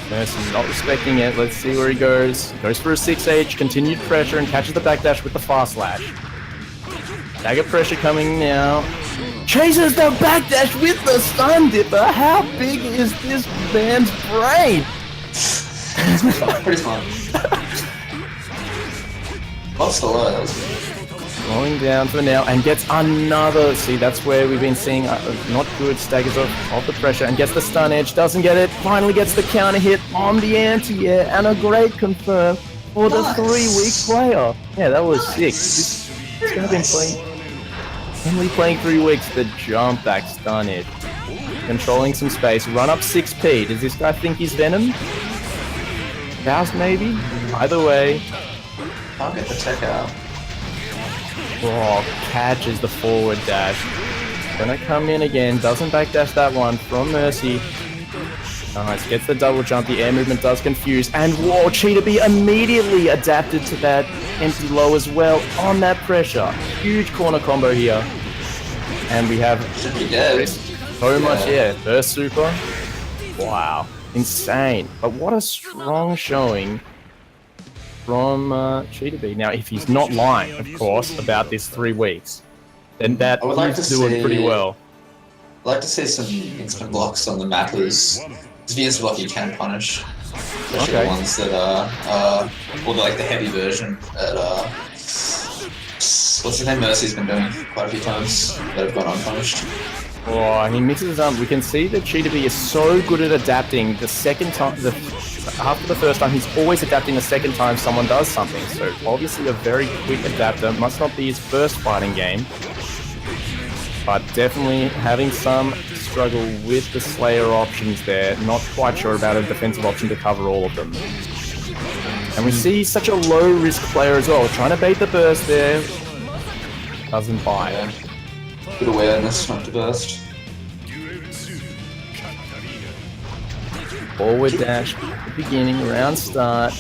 Mercy not respecting it. Let's see where he goes. Goes for a 6H, continued pressure, and catches the backdash with the fast slash. Dagger pressure coming now. Chases the backdash with the Sun Dipper. How big is this man's brain? Pretty fun. What's the low? That was good. Going down for now and gets another. See, that's where we've been seeing not good staggers of the pressure and gets the stun edge. Doesn't get it. Finally gets the counter hit on the anti-air and a great confirm for the 3-week player. Yeah, that was sick. This guy's been playing 3 weeks. The jump back stun edge, controlling some space. Run up 6p. Does this guy think he's Venom? Faust maybe. Either way. I'll get the tech out. Oh, catches the forward dash. Gonna come in again, doesn't backdash that one from Mercy. Nice, gets the double jump, the air movement does confuse, and whoa, Cheetah Bee immediately adapted to that empty low as well on that pressure. Huge corner combo here. And we have Should be dead. so much, burst super. Wow, insane. But what a strong showing from Cheetah Bee. Now, if he's not lying, of course, about this 3 weeks, then that he's doing pretty well. I'd like to see some instant blocks on the mappers. Because the instant block you can punish. Especially the ones that are, or like the heavy version that, what's his name? Mercy's been doing quite a few times that have gone unpunished. Oh, he mixes up. We can see that Cheetah Bee is so good at adapting the second time, after the first time, he's always adapting the second time someone does something. So obviously a very quick adapter. Must not be his first fighting game. But definitely having some struggle with the Slayer options there. Not quite sure about a defensive option to cover all of them. And we see such a low risk player as well. Trying to bait the burst there. Doesn't buy it. Good awareness not to burst. Forward dash at the beginning, round start.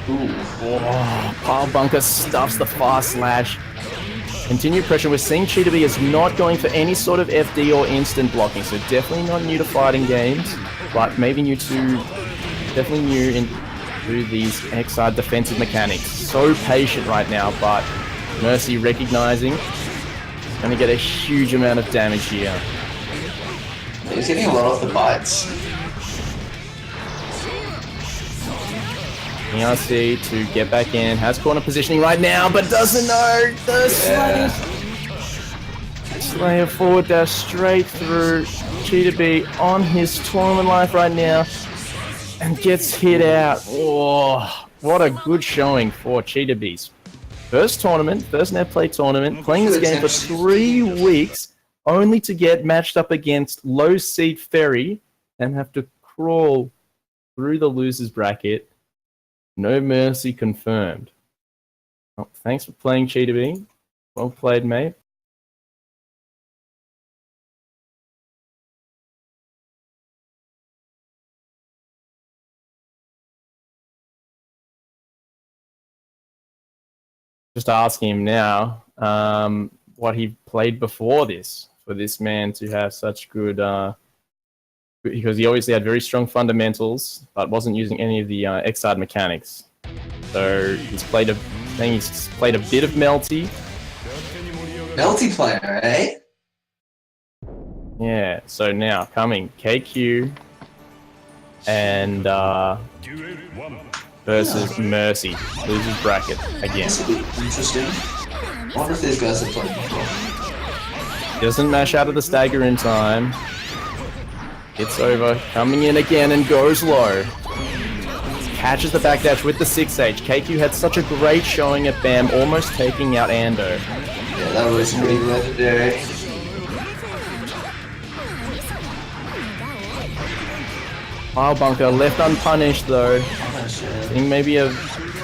Ooh. Oh, Pile Bunker stuffs the fast slash. Continued pressure. We're seeing Cheetah Bee is not going for any sort of FD or instant blocking, so definitely not new to fighting games, but maybe definitely new into these XR defensive mechanics. So patient right now, but Mercy recognizing. Gonna get a huge amount of damage here. He's getting a lot off the bites. ERC to get back in, has corner positioning right now, but doesn't know the Slayer forward dash straight through Cheetah Bee on his tournament life right now, and gets hit out. Oh, what a good showing for Cheetah Bee's first Netplay tournament, playing this game for 3 weeks, only to get matched up against low seed Ferry and have to crawl through the losers bracket. No mercy confirmed. Oh, thanks for playing, Cheetah Bee. Well played, mate. Just asking him now what he played before this, for this man to have such good... because he obviously had very strong fundamentals, but wasn't using any of the XR mechanics. So he's played a bit of Melty. Melty player, eh? Yeah. So now coming KQ and versus Mercy, losers bracket again. This will be interesting. I wonder if these guys have played before. Doesn't mash out of the stagger in time. It's over, coming in again and goes low. Catches the backdash with the 6H. KQ had such a great showing at BAM, almost taking out Ando. Yeah, that was pretty legendary. Pile Bunker left unpunished though. I think maybe a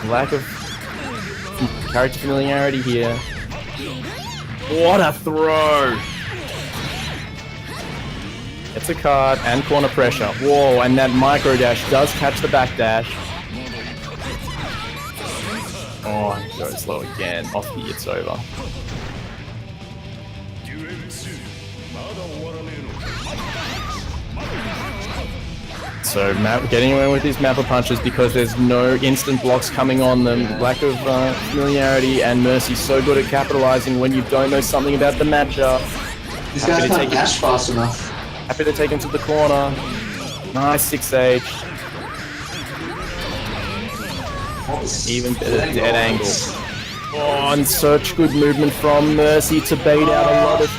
lack of character familiarity here. What a throw! It's a card and corner pressure. Whoa, and that micro dash does catch the back dash. Oh, he goes low again. Off the it's over. So getting away with these mapper punches because there's no instant blocks coming on them, lack of familiarity, and Mercy's so good at capitalizing when you don't know something about the matchup. These guys can't dash fast enough. Happy to take him to the corner. Nice 6H. Even better dead angle. Oh, and such good movement from Mercy to bait out a lot of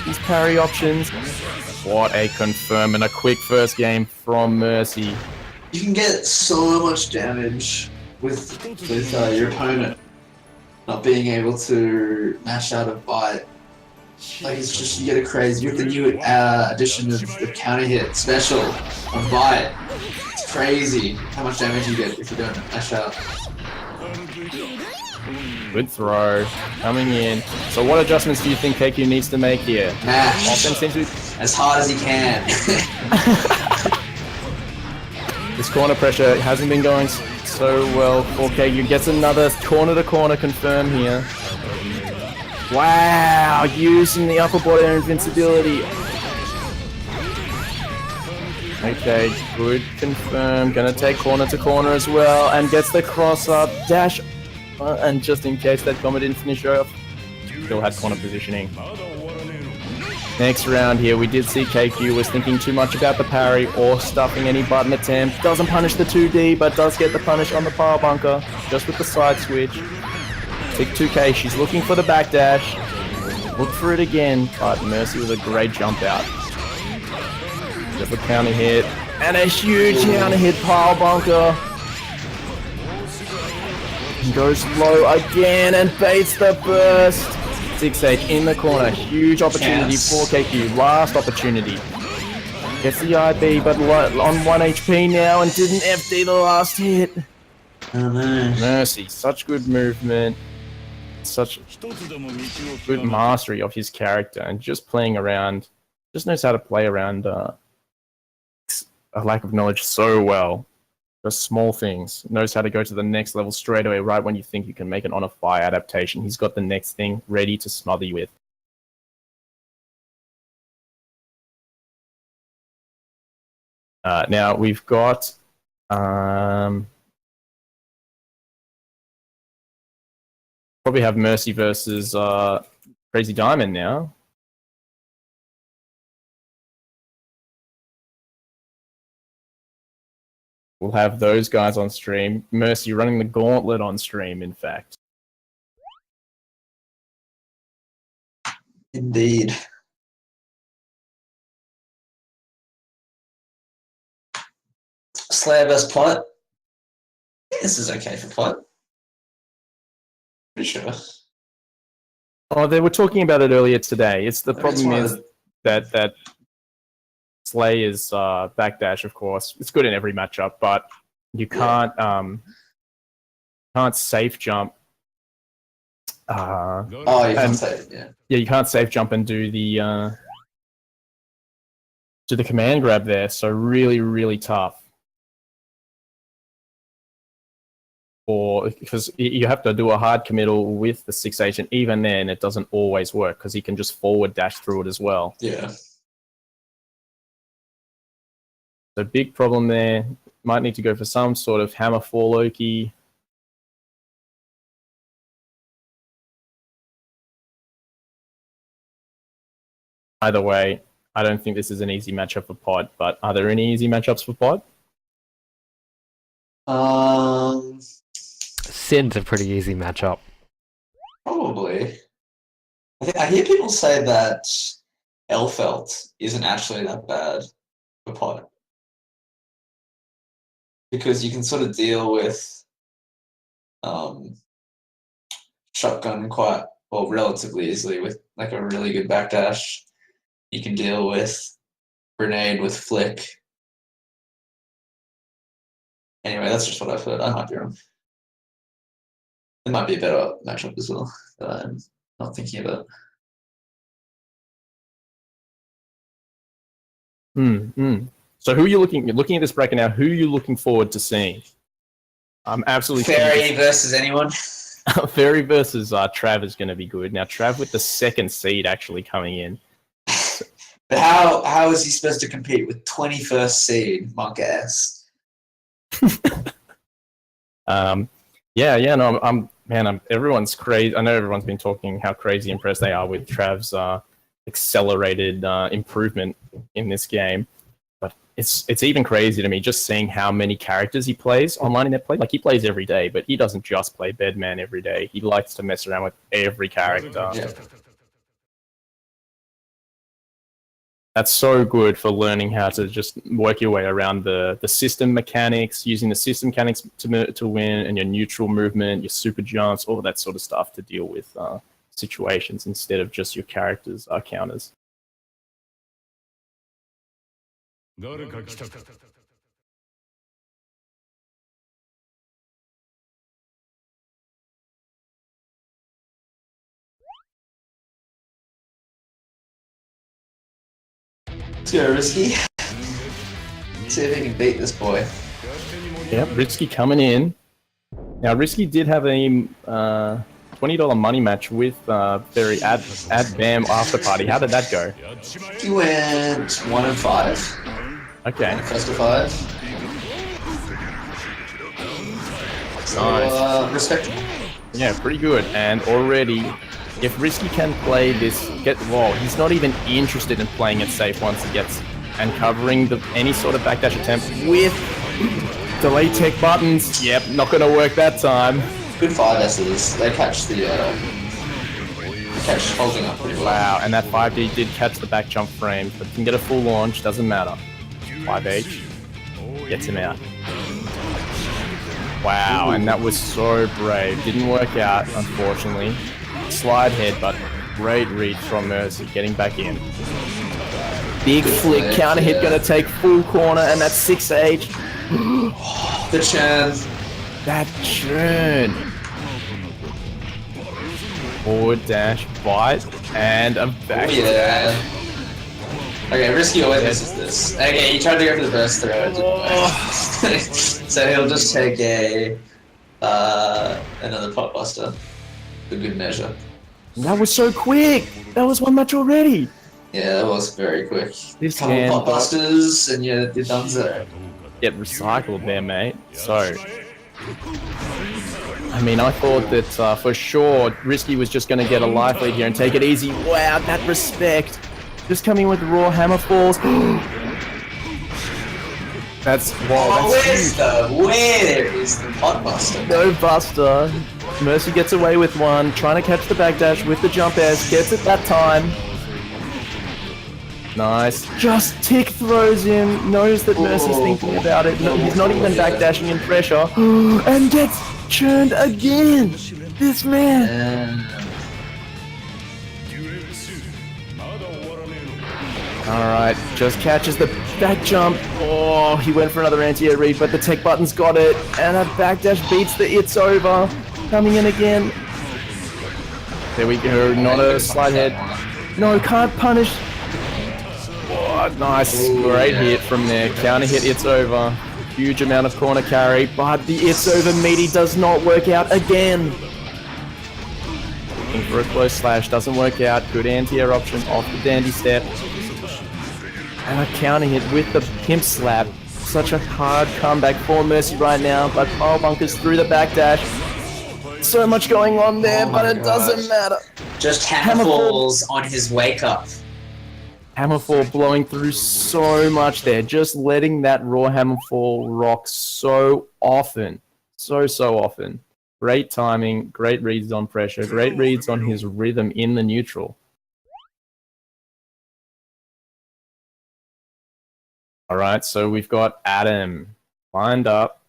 these parry options. What a confirm and a quick first game from Mercy. You can get so much damage with your opponent not being able to mash out a bite. Like, it's just, you get a crazy. With the new addition of the counter hit special on bite, it's crazy how much damage you get if you don't mash out. Good throw coming in. So what adjustments do you think KQ needs to make here? Mash as hard as he can. This corner pressure hasn't been going so well for KQ. Gets another corner to corner confirm here. Wow, using the upper body invincibility. Okay, good confirm. Gonna take corner to corner as well, and gets the cross up dash. And just in case that combo didn't finish off, still had corner positioning. Next round here, we did see KQ was thinking too much about the parry or stuffing any button attempt. Doesn't punish the 2D, but does get the punish on the power bunker, just with the side switch. Tick 2K, she's looking for the backdash. Look for it again, but Mercy with a great jump out. Just a counter hit, and a huge counter hit power bunker. Goes low again and baits the burst. 6H in the corner. Huge opportunity for KQ. Last opportunity. Gets the IB, but on 1 HP now and didn't FD the last hit. Oh no. Mercy, such good movement. Such good mastery of his character and just playing around. Just knows how to play around a lack of knowledge so well. Just small things. Knows how to go to the next level straight away, right when you think you can make an on a fire adaptation. He's got the next thing ready to smother you with. Now we've got probably have Mercy versus Crazy Diamond now. We'll have those guys on stream. Mercy running the gauntlet on stream, in fact. Indeed. Slayer vs. Pot. This is okay for Pot. Pretty sure. Oh, they were talking about it earlier today. It's the problem is that Slayer's backdash, of course, it's good in every matchup, but you can't safe jump. You can't safe, yeah. Yeah, you can't safe jump and do the command grab there. So really, really tough. Because you have to do a hard committal with the 6H, and even then, it doesn't always work because he can just forward dash through it as well. Yeah. So big problem there. Might need to go for some sort of hammer fall Loki. Either way, I don't think this is an easy matchup for Pod, but are there any easy matchups for Pod? Sin's a pretty easy matchup. Probably. I hear people say that Elfelt isn't actually that bad for Pod. Because you can sort of deal with shotgun quite, well, relatively easily with like a really good backdash. You can deal with grenade with flick. Anyway, that's just what I've heard. I might be wrong. It might be a better matchup as well that I'm not thinking about. So who are you looking at this bracket now? Who are you looking forward to seeing? I'm absolutely Fairy versus anyone. Fairy versus Trav is going to be good. Now Trav with the second seed actually coming in. But how is he supposed to compete with 21st seed Monk S? Everyone's crazy. I know everyone's been talking how crazy impressed they are with Trav's accelerated improvement in this game. But it's even crazy to me just seeing how many characters he plays online in Netplay. Like, he plays every day, but he doesn't just play Bedman every day. He likes to mess around with every character. Yeah. That's so good for learning how to just work your way around the system mechanics, using the system mechanics to win, and your neutral movement, your super jumps, all of that sort of stuff to deal with situations instead of just your character's counters. Let's go, Risky. See if he can beat this boy. Yep, Risky coming in. Now, Risky did have a $20 money match with Berry at BAM After Party. How did that go? He went 1 and 5. Okay. First to 5. So, Nice. respectable. Yeah, pretty good. And already, if Risky can play this, he's not even interested in playing it safe once he gets and covering any sort of backdash attempt with delay tech buttons. Yep, not gonna work that time. Good 5S's. They catch the holding up pretty well. Wow, and that 5D did catch the back jump frame, but can get a full launch, doesn't matter. 5H gets him out. Wow, and that was so brave. Didn't work out, unfortunately. Slide head, but great read from Mercy, getting back in. Big flick, counter hit, gonna take full corner, and that's 6H. The churn. That churn. Forward dash, bite, and a back dash. Okay, Risky always misses this. Okay, he tried to go for the burst throw. It didn't work. So he'll just take another pot buster. For good measure. That was so quick. That was one match already. Yeah, that was very quick. This Couple game pot busters and you're done so. Get recycled there, mate. So, I mean, I thought that for sure Risky was just going to get a life lead here and take it easy. Wow, that respect. Just coming with raw hammer falls. That's where's where is the pot buster? No buster. Mercy gets away with one, trying to catch the backdash with the jump S, gets it that time. Nice. Just tick throws him, knows that Mercy's thinking about it. No, he's not even backdashing in pressure. And gets churned again. This man. Alright, just catches the back jump. Oh, he went for another anti-air read, but the tech button's got it. And a backdash beats the It's Over. Coming in again. There we go, not a slide head. No, can't punish. Oh, nice, great hit from there. Counter hit, It's Over. Huge amount of corner carry, but the It's Over meaty does not work out again. Looking for a close slash, doesn't work out. Good anti-air option off the dandy step. And a counter hit with the pimp slap. Such a hard comeback for Mercy right now, but Pile Bunkers through the backdash. So much going on there, but it doesn't matter. Just hammerfalls on his wake up. Hammerfall blowing through so much there, just letting that raw hammerfall rock so often. So often. Great timing, great reads on pressure, great reads on his rhythm in the neutral. Alright, so we've got Adam lined up,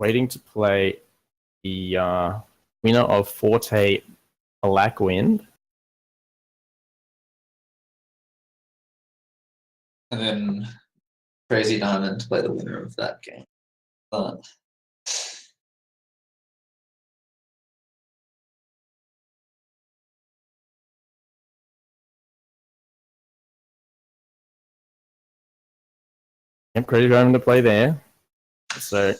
waiting to play the winner of Forte Blackwind. And then Crazy Diamond to play the winner of that game. But Yep, Crazy Diamond to play there. So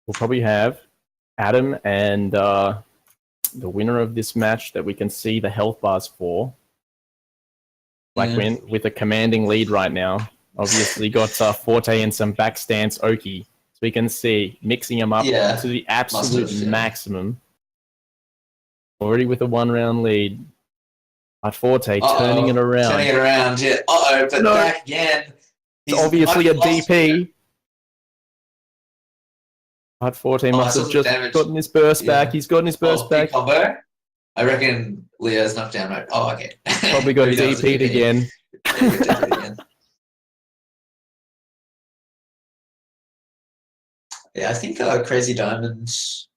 we'll probably have Adam and the winner of this match that we can see the health bars for. Blackwind with a commanding lead right now. Obviously got Forte and some back stance Oki. So we can see mixing him up to the absolute maximum. Already with a 1-round lead. But Forte turning it around. Turning it around, yeah. But back again. It's obviously a DP. But Forte must have just gotten his burst back. He's gotten his burst back. Combo. I reckon Leo's knocked down right. Oh, okay. Probably got DP'd again. Yeah, I think Crazy Diamonds,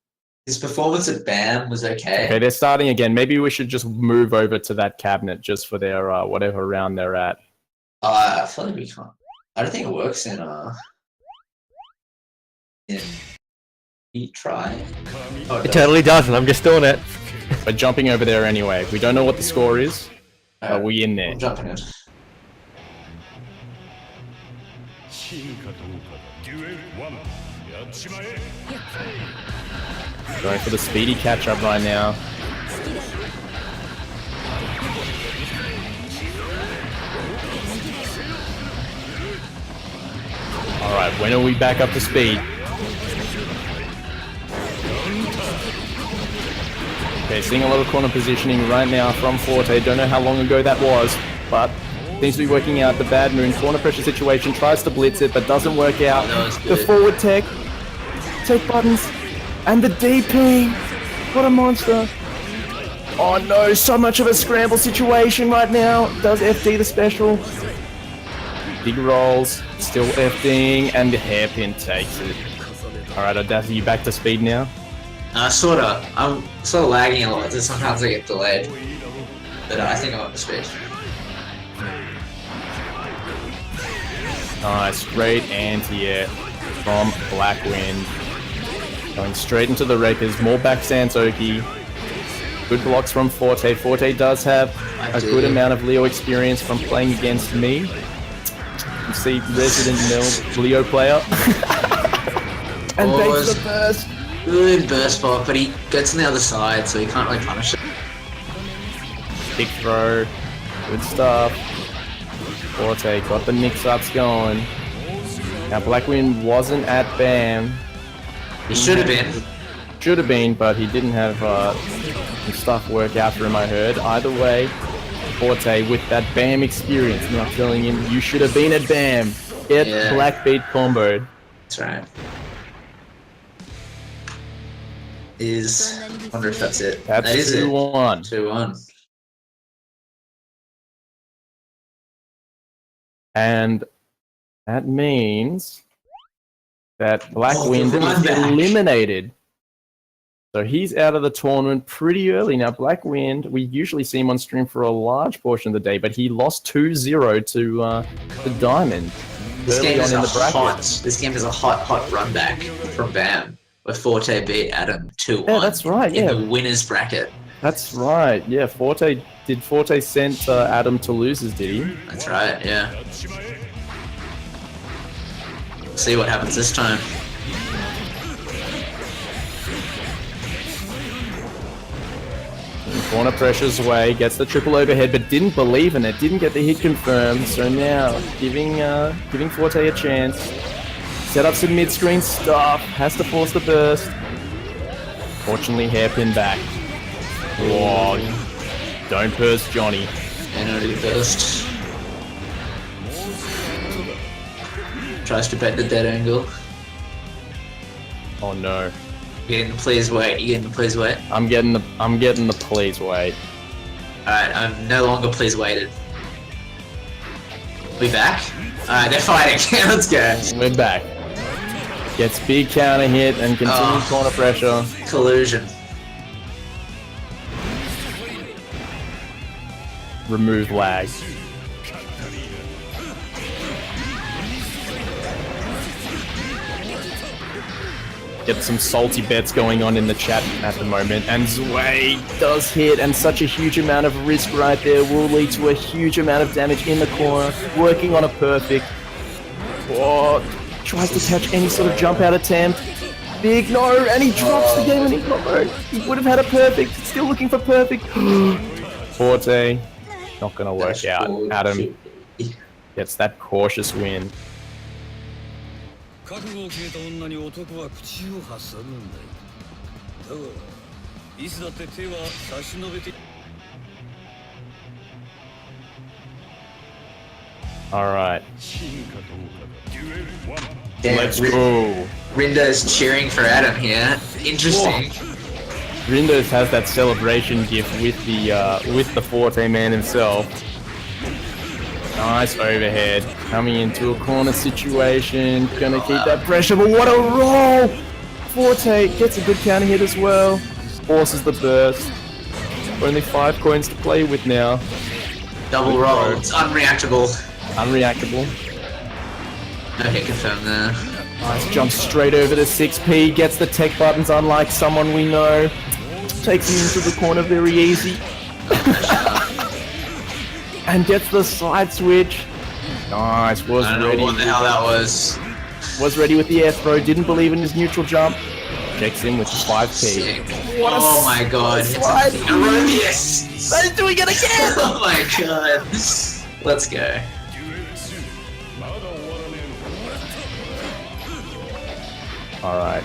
his performance at BAM was okay. Okay, they're starting again. Maybe we should just move over to that cabinet just for their whatever round they're at. I feel like we can't. I don't think it works in try. It totally doesn't. I'm just doing it. We're jumping over there anyway. We don't know what the score is. Are we in there? I'm jumping in. Going for the speedy catch up right now. Alright, when are we back up to speed? Okay, seeing a lot of corner positioning right now from Forte. Don't know how long ago that was, but seems to be working out. The bad moon corner pressure situation, tries to blitz it, but doesn't work out. The forward tech buttons, and the DP. What a monster. Oh no, so much of a scramble situation right now. Does FD the special. Big rolls, still FDing, and the hairpin takes it. Alright, Audacity, you back to speed now? Sorta. I'm sort of lagging a lot, so sometimes I get delayed. But I think I'm up to speed. Nice, great anti-air from Blackwind. Going straight into the Wreckers, more back stance Oki. Good blocks from Forte. Forte does have a good amount of Leo experience from playing against me. You see Resident Leo player. And baits the burst. Good burst spot, but he gets on the other side, so he can't really punish it. Kick throw. Good stuff. Forte got the mix-ups going. Now Blackwind wasn't at BAM. He should have been. Should have been, but he didn't have some stuff work out for him, I heard. Either way, Forte with that BAM experience, now telling him, you should have been at BAM. Get Blackbeat comboed. That's right. I wonder if that's it. That's 2-1. 2-1. And that means that Blackwind is eliminated. So he's out of the tournament pretty early. Now, Blackwind, we usually see him on stream for a large portion of the day, but he lost 2-0 to the Diamond. This game is a hot run back from BAM, where Forte beat Adam 2-1. Yeah, that's right. Yeah, in the winners bracket. That's right. Yeah, Forte sent Adam to losers, did he? That's right. Yeah. See what happens this time. Corner pressures away, gets the triple overhead, but didn't believe in it, didn't get the hit confirmed, so now giving Forte a chance. Set up some mid-screen stuff, has to force the burst. Fortunately, hairpin back. Whoa, don't burst Johnny. And already burst. Tries to bet the dead angle. Oh no. You're getting the please wait. You're getting the please wait. I'm getting the please wait. Alright, I'm no longer please waited. We back? Alright, they're fighting. Let's go. We're back. Gets big counter hit and continues corner pressure. Collusion. Remove lag. Get some salty bets going on in the chat at the moment, and Zwei does hit, and such a huge amount of risk right there will lead to a huge amount of damage in the corner, working on a perfect. Oh, tries to catch any sort of jump out attempt. Big no, and he drops the game and he would have had a perfect, still looking for perfect. Forte Not gonna work out. Dashboard Adam should be- gets that cautious win. 覚悟を決めた女に男は口を挟むんだよ。だが、いつだって手は差し伸べて。Alright, 進化どうかだ。デュエル1。 Damn, let's go. Rindo's cheering for Adam here. Interesting. Rindos has that celebration gift with the Forte man himself. Nice overhead. Coming into a corner situation. Gonna keep that pressure, but what a roll! Forte gets a good counter hit as well. Forces the burst. Only 5 coins to play with now. Double roll. It's unreactable. Unreactable. No hit confirmed there. Nice jump straight over to 6P. Gets the tech buttons unlike someone we know. Takes him into the corner very easy. And gets the side switch. Nice, was I don't ready. know what the hell that was. Was ready with the air throw, didn't believe in his neutral jump. Checks in with the 5P. Sick. What a Oh my god. slide. Yes! He's doing it again! Oh my god. Let's go. Alright.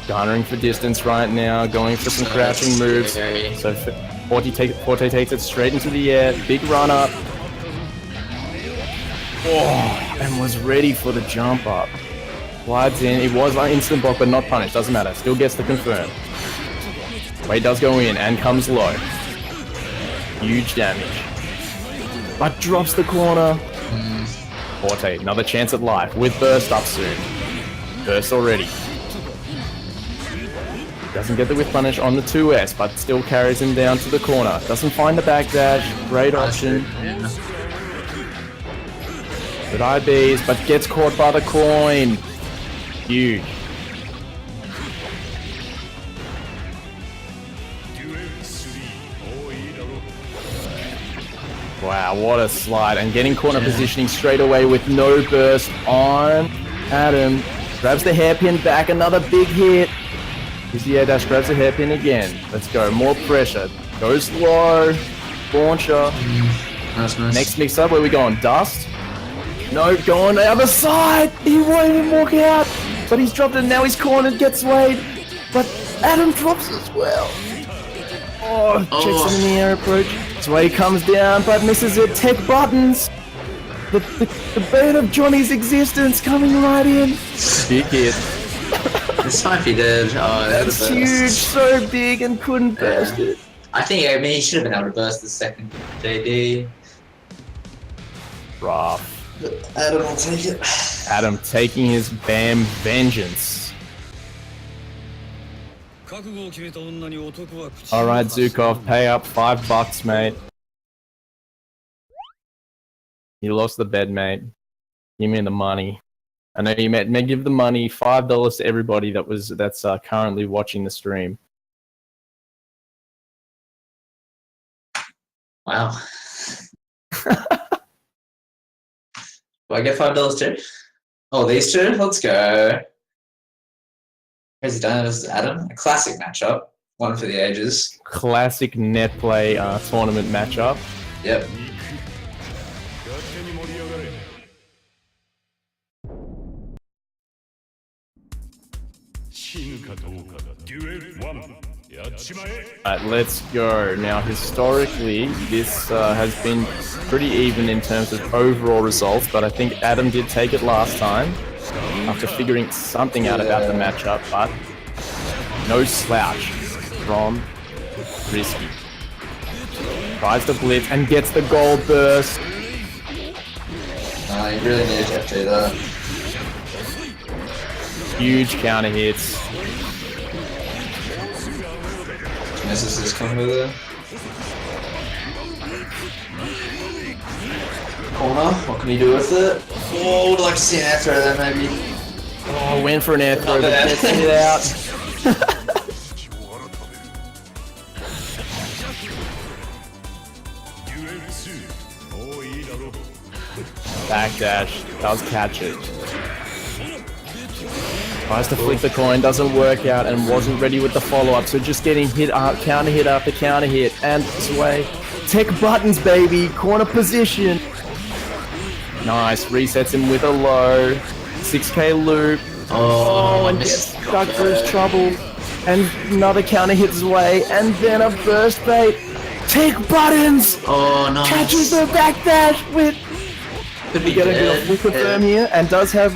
Garnering for distance right now, going for some crouching moves. So Forte takes it straight into the air, big run up. Oh, and was ready for the jump up. Slides in, it was an instant block but not punished, doesn't matter, still gets the confirm. Wade does go in and comes low. Huge damage. But drops the corner. Forte, another chance at life with burst up soon. Burst already. Doesn't get the whip punish on the 2S, but still carries him down to the corner. Doesn't find the backdash. Great option. Good IBs, but gets caught by the coin. Huge. Wow, what a slide. And getting corner positioning straight away with no burst on Adam. Grabs the hairpin back, another big hit. Easy air dash, grabs the hairpin again. Let's go, more pressure. Goes low. Launcher. Nice. Next mix up, where we going? Dust? No, go on the other side! He won't even walk out! But he's dropped it, now he's cornered, gets Wade. But Adam drops as well. Oh, checks him in the air approach. Sway comes down, but misses it. Tech buttons. The bane of Johnny's existence coming right in. Big hit. This might be dead. Oh, That's huge, so big and couldn't burst it. I think he should have been able to burst the second JD. Rough. But Adam will take it. Adam taking his BAM vengeance. Alright, Zukov, pay up $5, mate. You lost the bed, mate. Give me the money. I know you may give the money, $5 to everybody that's currently watching the stream. Wow. Do I get $5 too? Oh, these two? Let's go. Crazy Dino versus Adam. A classic matchup. One for the ages. Classic Netplay tournament matchup. Yep. Alright, let's go. Now, historically, this has been pretty even in terms of overall results, but I think Adam did take it last time after figuring something out about the matchup, but no slouch from Risky. Tries to blitz and gets the goal burst. You really needed to do that. Huge counter hits. Misses his combo there. Corner, what can he do with it? Oh, would like to see an air throw there maybe. Oh, went for an air throw, but gets it out. Backdash, does catch it. Tries to flick the coin, doesn't work out, and wasn't ready with the follow-up, so just getting hit up, counter hit after counter hit, and Sway Tech buttons, baby. Corner position. Nice. Resets him with a low. 6k loop. Oh, And gets stuck for his trouble. And another counter hits his way. And then a burst bait. Tech buttons. Oh, no. Catches the backdash with. Could be Get a dead. good confirm here. And does have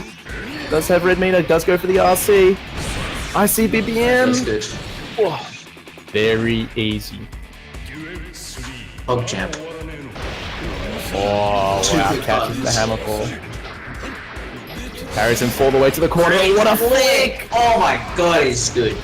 red meter. Does go for the RC. IC BBM. That's good. Oh, very easy. Hog champ. Oh, Two wow. quick Catches the buttons. hammer fall. Carries him all the way to the corner. What a flick! Oh my god, he's good.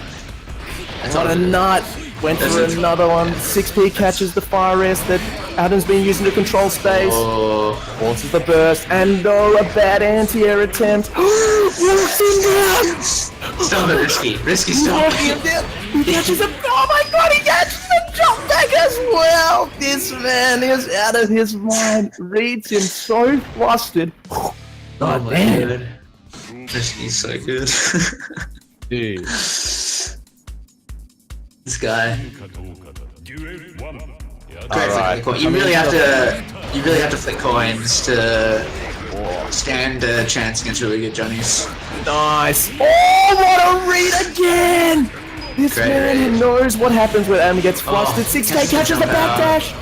That's What a nut. Went for another one. 6P catches the fire rest that Adam's been using to control space. Oh, Forces the burst. And a bad anti-air attempt. Walks him down! stop it, Risky. Risky, stop Walking him down. He catches him. Oh my god, he catches the jump back as well. This man is out of his mind. Reads him so flustered. Oh God my damn. god. Risky's so good. Dude. This guy. Great Alright. flick coin. You really have to flick coins to stand a chance against really good Johnnies. Nice. Oh, what a read again! This Great man read. knows what happens when Adam gets flustered. 6K catches the backdash.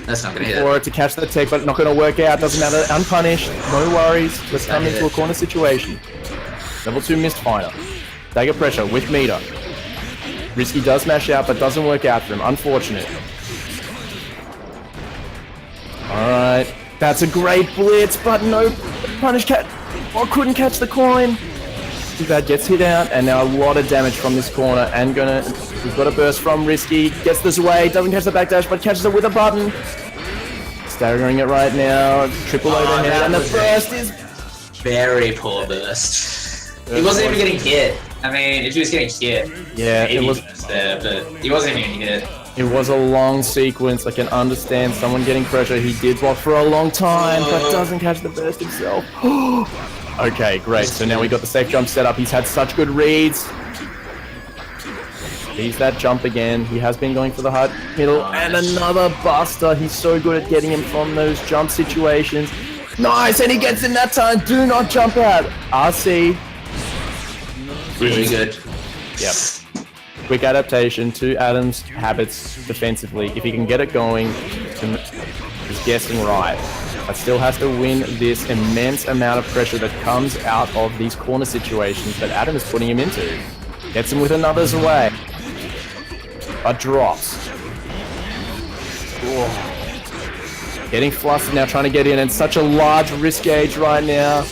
That's not gonna hit. Or to catch the tech, but not going to work out. Doesn't matter. Unpunished. No worries. Let's come hit into a it. corner situation. Level 2 missed fighter. Dagger pressure with meter. Risky does smash out, but doesn't work out for him. Unfortunate. Alright. That's a great blitz, but no punish cat. Or couldn't catch the coin. Too bad, gets hit out, and now a lot of damage from this corner. And we've got a burst from Risky. Gets this away, doesn't catch the backdash, but catches it with a button. Staggering it right now. Triple overhead, that and the was burst is. Very poor burst. He wasn't even getting hit. I mean, if he was getting hit, Yeah, it maybe was. he was there, but he wasn't even getting hit. It was a long sequence. I can understand someone getting pressure. He did block for a long time, but doesn't catch the burst himself. Okay, great. So now we got the safe jump set up. He's had such good reads. He's that jump again. He has been going for the hard middle. And another buster. He's so good at getting him from those jump situations. Nice, and he gets in that time. Do not jump out. RC. Really good. Yep. Quick adaptation to Adam's habits defensively. If he can get it going, he's guessing right. But still has to win this immense amount of pressure that comes out of these corner situations that Adam is putting him into. Gets him with another's away. But drops. Oh. Getting flustered now, trying to get in, and such a large risk gauge right now.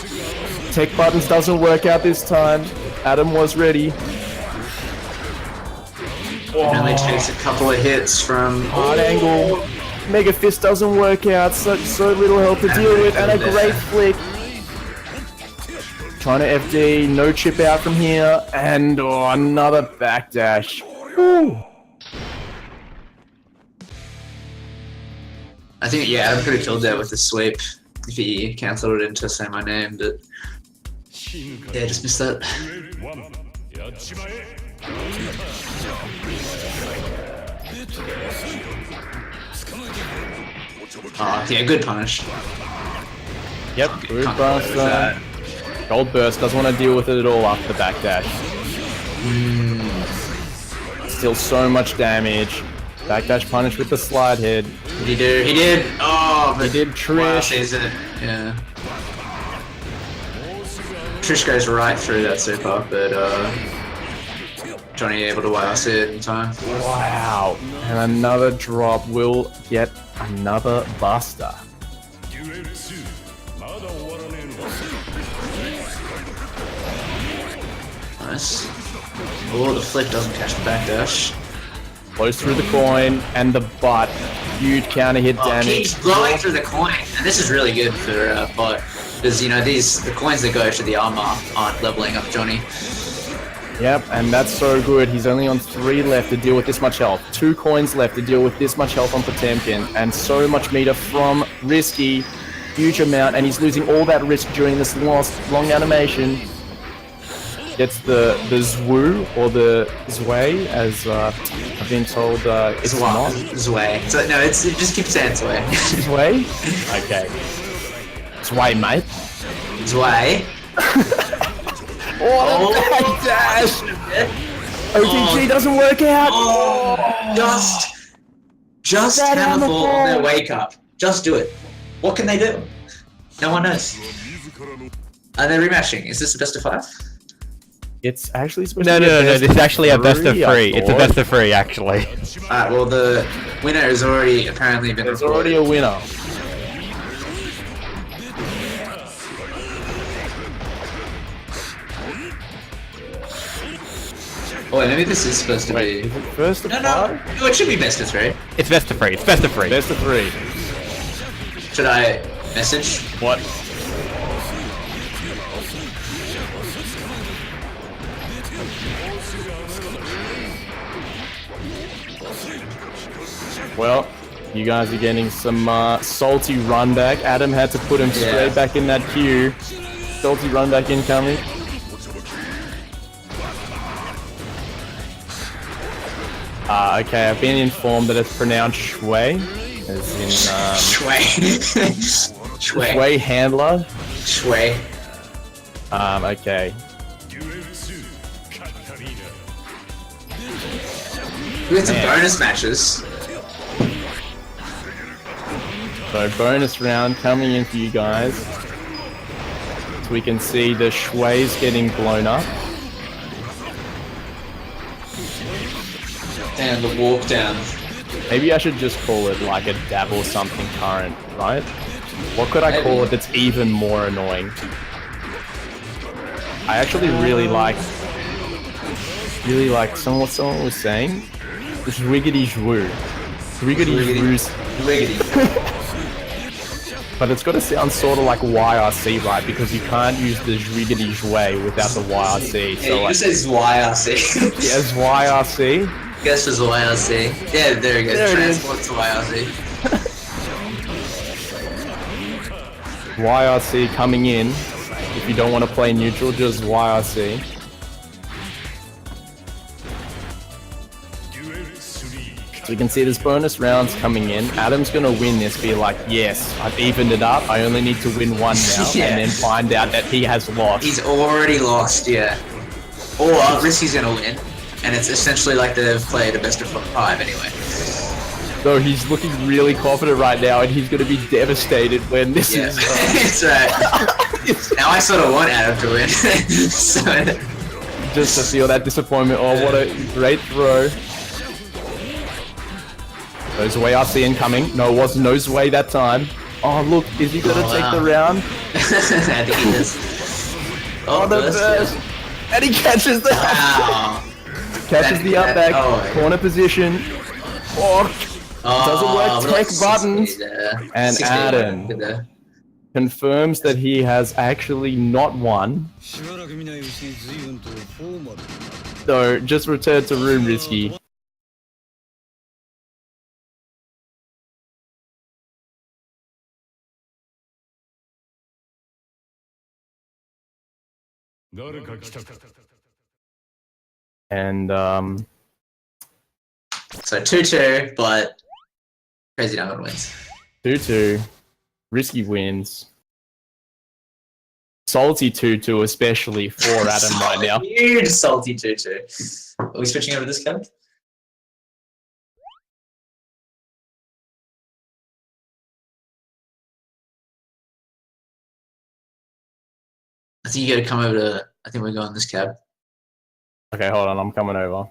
Tech buttons doesn't work out this time. Adam was ready. It only takes a couple of hits from Hard angle. Mega Fist doesn't work out. So little health to deal with, and a great flick. Trying to FD, no chip out from here, and another backdash. Woo. I think, yeah, Adam could have killed that with the sweep if he cancelled it into say my name, but yeah, just missed that. Oh, yeah, good punish. Yep, good Can't go with buster. that. Gold burst, doesn't want to deal with it at all after the backdash. Still so much damage. Backdash punish with the slide head. What did he do? He did! Oh, but He did wow, Trish. sees it. Yeah. Trish goes right through that super, but Johnny able to YRC it in time. Wow. And another drop will get another buster. Nice. Oh, the flick doesn't catch the backdash. Blows through the coin and the butt. Huge counter hit Oh, damage. keeps blowing through the coin, and this is really good for bot, because you know the coins that go to the armor aren't leveling up Johnny. Yep, and that's so good. He's only on 3 left to deal with this much health. 2 coins left to deal with this much health on Potemkin, and so much meter from Risky. Huge amount, and he's losing all that risk during this long animation. Gets the Zwoo, or the Zway, as I've been told it's not. Zwei. So, no, it just keeps saying Zwei. Zwei? Okay. Zwei, mate. Zwei. Oh, the back dash! OTG doesn't work out! Oh, just That hammer fall on their hammerfall. wake up. Just do it. What can they do? No one knows. Are they rematching? Is this a best of 5? It's actually supposed No, to be no, a no, best this is actually a best of I 3. It's a thought. best of 3, actually. Alright, well the winner has already apparently been There's reported. already a winner. Oh wait, maybe this is supposed to Wait, be... is it first of No, 5? no, it should be best of 3. It's best of 3. It's best of 3. Best of 3. Should I message? What? Well, you guys are getting some salty run back. Adam had to put him straight back in that queue. Salty run back incoming. Okay, I've been informed that it's pronounced Shui, as in Shui. Shui. Shui handler. Shui. Okay. We had some Man. bonus matches. So bonus round coming in for you guys. So we can see the Shui's getting blown up. And the walk down. Maybe I should just call it like a dab or something current, right? What could I call it that's even more annoying? I actually really like what someone was saying. Zwiggity Zwu. Zwiggity Zwu's. Wiggity. But it's got to sound sort of like YRC, right? Because you can't use the Zwiggity Zwe without the YRC. Yeah, So you like, just says YRC. yes, YRC. Guess it's YRC. Yeah, there we go. There it is. Transport to YRC. YRC coming in. If you don't want to play neutral, just YRC. So you can see there's bonus rounds coming in. Adam's gonna win this, be like, yes, I've evened it up. I only need to win one now, Yeah. and then find out that he has lost. He's already lost, yeah. Or Risky's gonna win. And it's essentially like they've played a best of 5 anyway. So he's looking really confident right now, and he's gonna be devastated when this Yeah. is. It's now I sort of want Adam to win. So Just to feel that disappointment. Oh, what a great throw. There's way RC incoming. No, it wasn't no Zway that time. Oh, look, is he gonna take the round? I think he does. Oh, the burst. And he catches the Wow. catches the up back, corner position. Oh, doesn't work, tech buttons. And 60 Adam good there. confirms that he has actually not won. しばらく見ないうちに随分とフォーマルになる So, just return to room, Risky. And, So 2-2, but Crazy Diamond wins. 2-2. Risky wins. Salty 2-2, especially for Adam right now. Huge salty 2-2. Are we switching over to this card? I think you gotta come over to. I think we're going this cab. Okay, hold on, I'm coming over.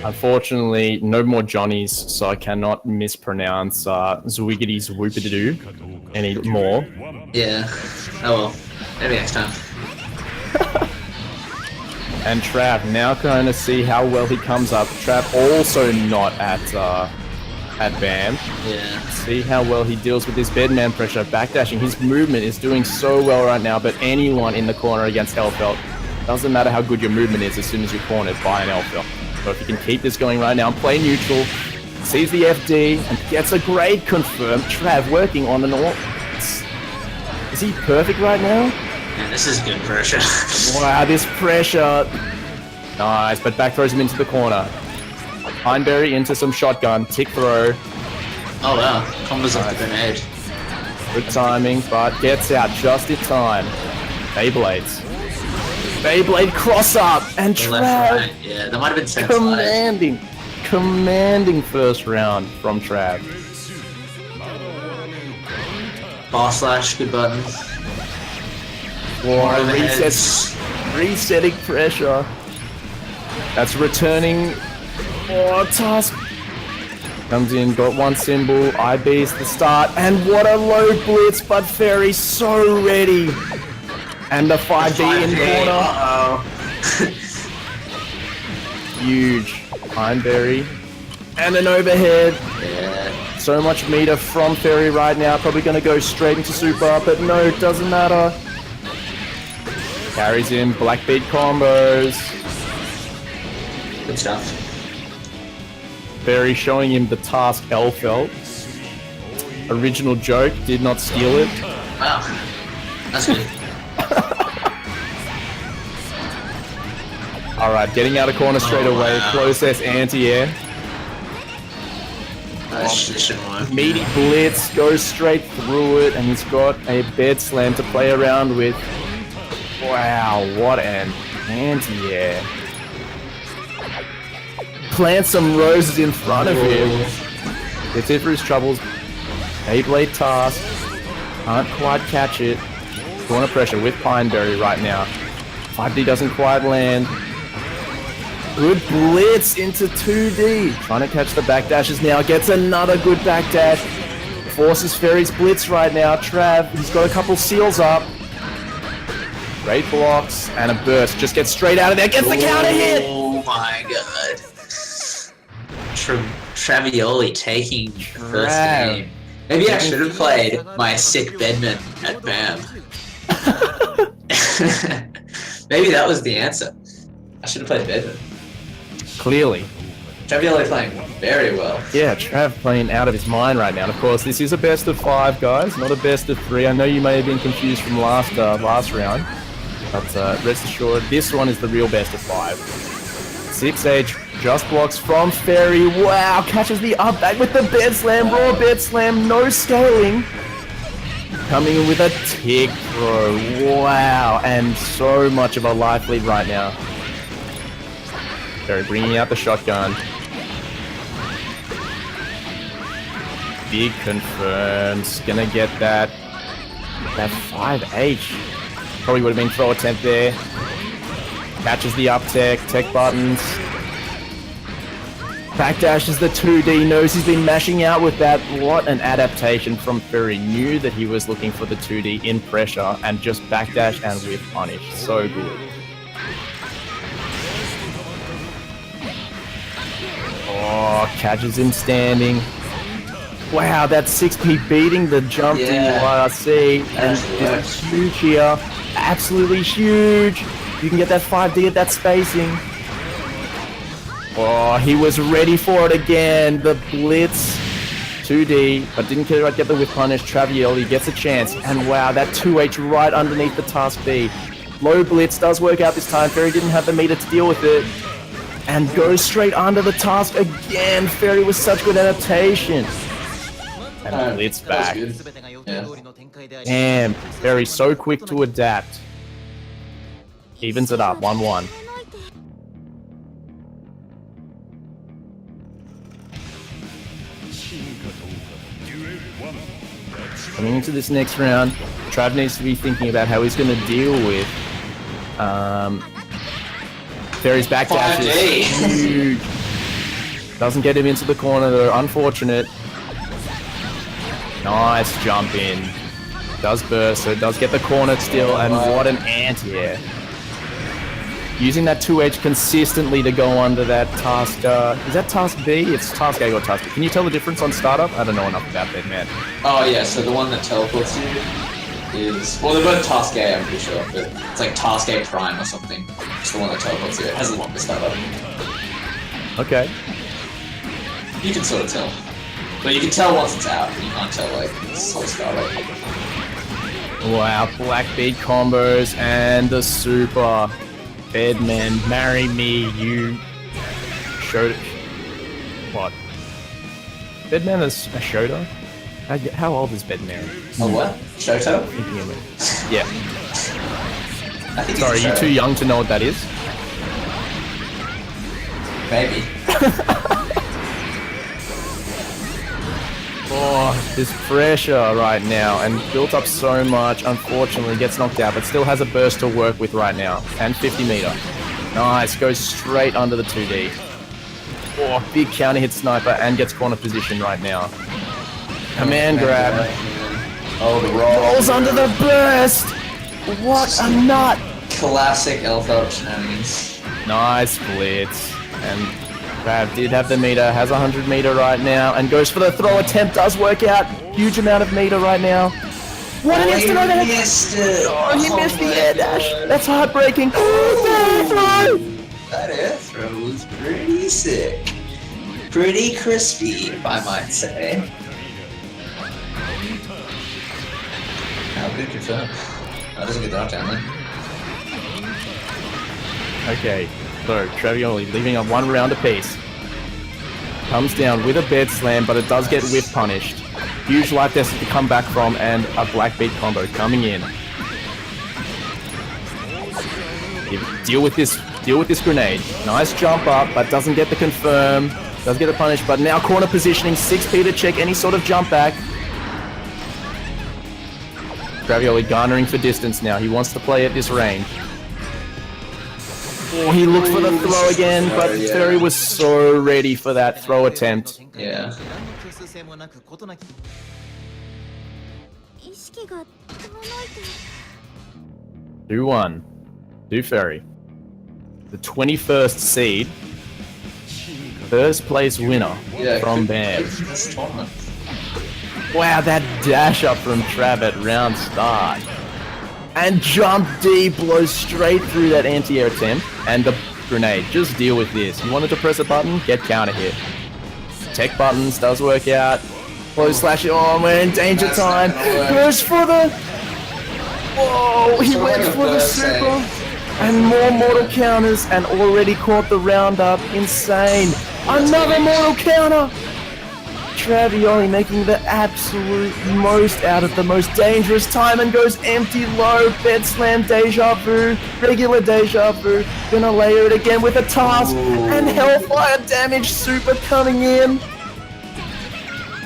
Unfortunately, no more Johnnies, so I cannot mispronounce Zwiggity Zwoopidoo anymore. Yeah. Oh well. Maybe next time. And Trav, now kind of see how well he comes up. Trav also not at BAM. Yeah. See how well he deals with his bedman pressure, backdashing. His movement is doing so well right now, but anyone in the corner against Elfelt, doesn't matter how good your movement is as soon as you're cornered by an Elfelt. So if you can keep this going right now and play neutral, sees the FD and gets a grade confirmed. Trav working on an all. Is he perfect right now? Man, this is good pressure. Wow, this pressure. Nice, but back throws him into the corner. Pineberry into some shotgun, tick throw. Oh wow, combos off the grenade. Good timing, but gets out just in time. Beyblades. Beyblade cross up and Left, Trav right. Yeah, that might have been sense. Commanding first round from Trav. Bar slash, good button. Wow, Overheads. resetting pressure. That's returning. Oh, Tusk. Comes in, got one symbol, IB's the start, and what a low blitz, but Ferry so ready. And the 5D in corner. Uh-oh. Huge. Pineberry. And an overhead. Yeah. So much meter from Ferry right now, probably going to go straight into super, but no, it doesn't matter. Carries in black beat combos. Good stuff. Ferry showing him the task L felt. Original joke, did not steal it. Wow. That's good. Alright, getting out of corner straight away. Wow. Process anti-air. This shouldn't work. Meaty blitz, goes straight through it, and he's got a bed slam to play around with. Wow, what an anti-air. Plant some roses in front of him. Gets in for his troubles. Beyblade task. Can't quite catch it. Corner pressure with Pineberry right now. 5D doesn't quite land. Good blitz into 2D. Trying to catch the backdashes now. Gets another good backdash. Forces Ferry's blitz right now. Trav, he's got a couple seals up. Great blocks and a burst. Just gets straight out of there. Gets the counter hit. Oh my god. Travioli taking the first game. Maybe I should have played my sick bedman at BAM. Maybe that was the answer. I should have played bedman. Clearly. Travioli playing very well. Yeah, Trav playing out of his mind right now. And of course, this is a best of 5, guys, not a best of 3. I know you may have been confused from last round, but rest assured, this one is the real best of 5. 6H just blocks from Ferry. Wow, catches the up back with the bed slam, raw bed slam, no scaling. Coming in with a tick throw. Wow, and so much of a life lead right now. Ferry bringing out the shotgun. Big confirms. Gonna get that 5H. Probably would have been throw attempt there. Catches the up tech buttons. Backdashes the 2D, knows he's been mashing out with that. What an adaptation from Ferry. Knew that he was looking for the 2D in pressure and just backdash and with punish. So good. Oh, catches him standing. Wow, that 6P beating the jump DYRC. And it's huge here. Absolutely huge. You can get that 5D at that spacing. Oh, he was ready for it again. The blitz. 2D, but didn't quite get the whip punish. Travioli gets a chance. And wow, that 2H right underneath the task B. Low blitz does work out this time. Ferry didn't have the meter to deal with it. And goes straight under the task again. Ferry was such good adaptation. And blitz back. Yeah. Damn, Ferry so quick to adapt. Evens it up, 1-1. Coming into this next round, Trav needs to be thinking about how he's going to deal with Ferry's backdash is huge. Doesn't get him into the corner though, unfortunate. Nice jump in. Does burst, so it does get the corner still, and what an anti-air. Using that 2H consistently to go under that task, is that task B? It's task A or task B. Can you tell the difference on startup? I don't know enough about that, man. Oh yeah, so the one that teleports you is, well, they're both task A, I'm pretty sure, but it's like task A prime or something. It's the one that teleports you. It has the longest startup. Okay. You can sort of tell. But you can tell once it's out, you can't tell, like, it's whole Starlight. Wow, black beat combos and the super. Bedman, marry me, you showed it. What? Bedman is a Shoto? How old is Bedman? Oh, what? Shoto? Yeah. I think Sorry, he's a are you Shoto. too young to know what that is? Maybe. Oh, this pressure right now, and built up so much, unfortunately gets knocked out, but still has a burst to work with right now, and 50 meter. Nice, goes straight under the 2D. Oh, big counter hit sniper, and gets corner position right now. Command grab. Oh, the roll. Rolls under the burst! What a nut! Classic Elfelt shenanigans. Nice blitz. And Grav did have the meter, has 100 meter right now, and goes for the throw attempt, does work out. Huge amount of meter right now. What an instant overhead! He missed it! Oh, he missed the my air dash. God. That's heartbreaking. That air throw was pretty sick. Pretty crispy, if I might say. How good confirm. That doesn't get that down then. Okay, so Travioli leaving a 1 round apiece. Comes down with a bed slam, but it does get whiff punished. Huge life deficit to come back from, and a black beat combo coming in. Deal with this grenade. Nice jump up, but doesn't get the confirm. Does get the punish, but now corner positioning, 6p to check any sort of jump back. Travioli garnering for distance now. He wants to play at this range. Oh, he looked for the throw again, but Terry was so ready for that throw attempt. Yeah. 意識が遠のいて 2-1. Do Ferry. The 21st seed. First place winner Yeah, from could- Bam. this tournament. Wow, that dash up from Trav at round start. And jump D blows straight through that anti-air attempt. And the grenade. Just deal with this. You wanted to press a button? Get counter hit. Tech buttons does work out. Close slash. Oh, we're in danger That's not time. gonna work. Goes for the... Whoa, he Sort of went like a for the burst super. save. And more mortal counters, and already caught the round up. Insane. Another mortal counter. Travioli making the absolute most out of the most dangerous time and goes empty low, bed slam, deja vu, regular deja vu, gonna layer it again with a task, and Hellfire damage super coming in.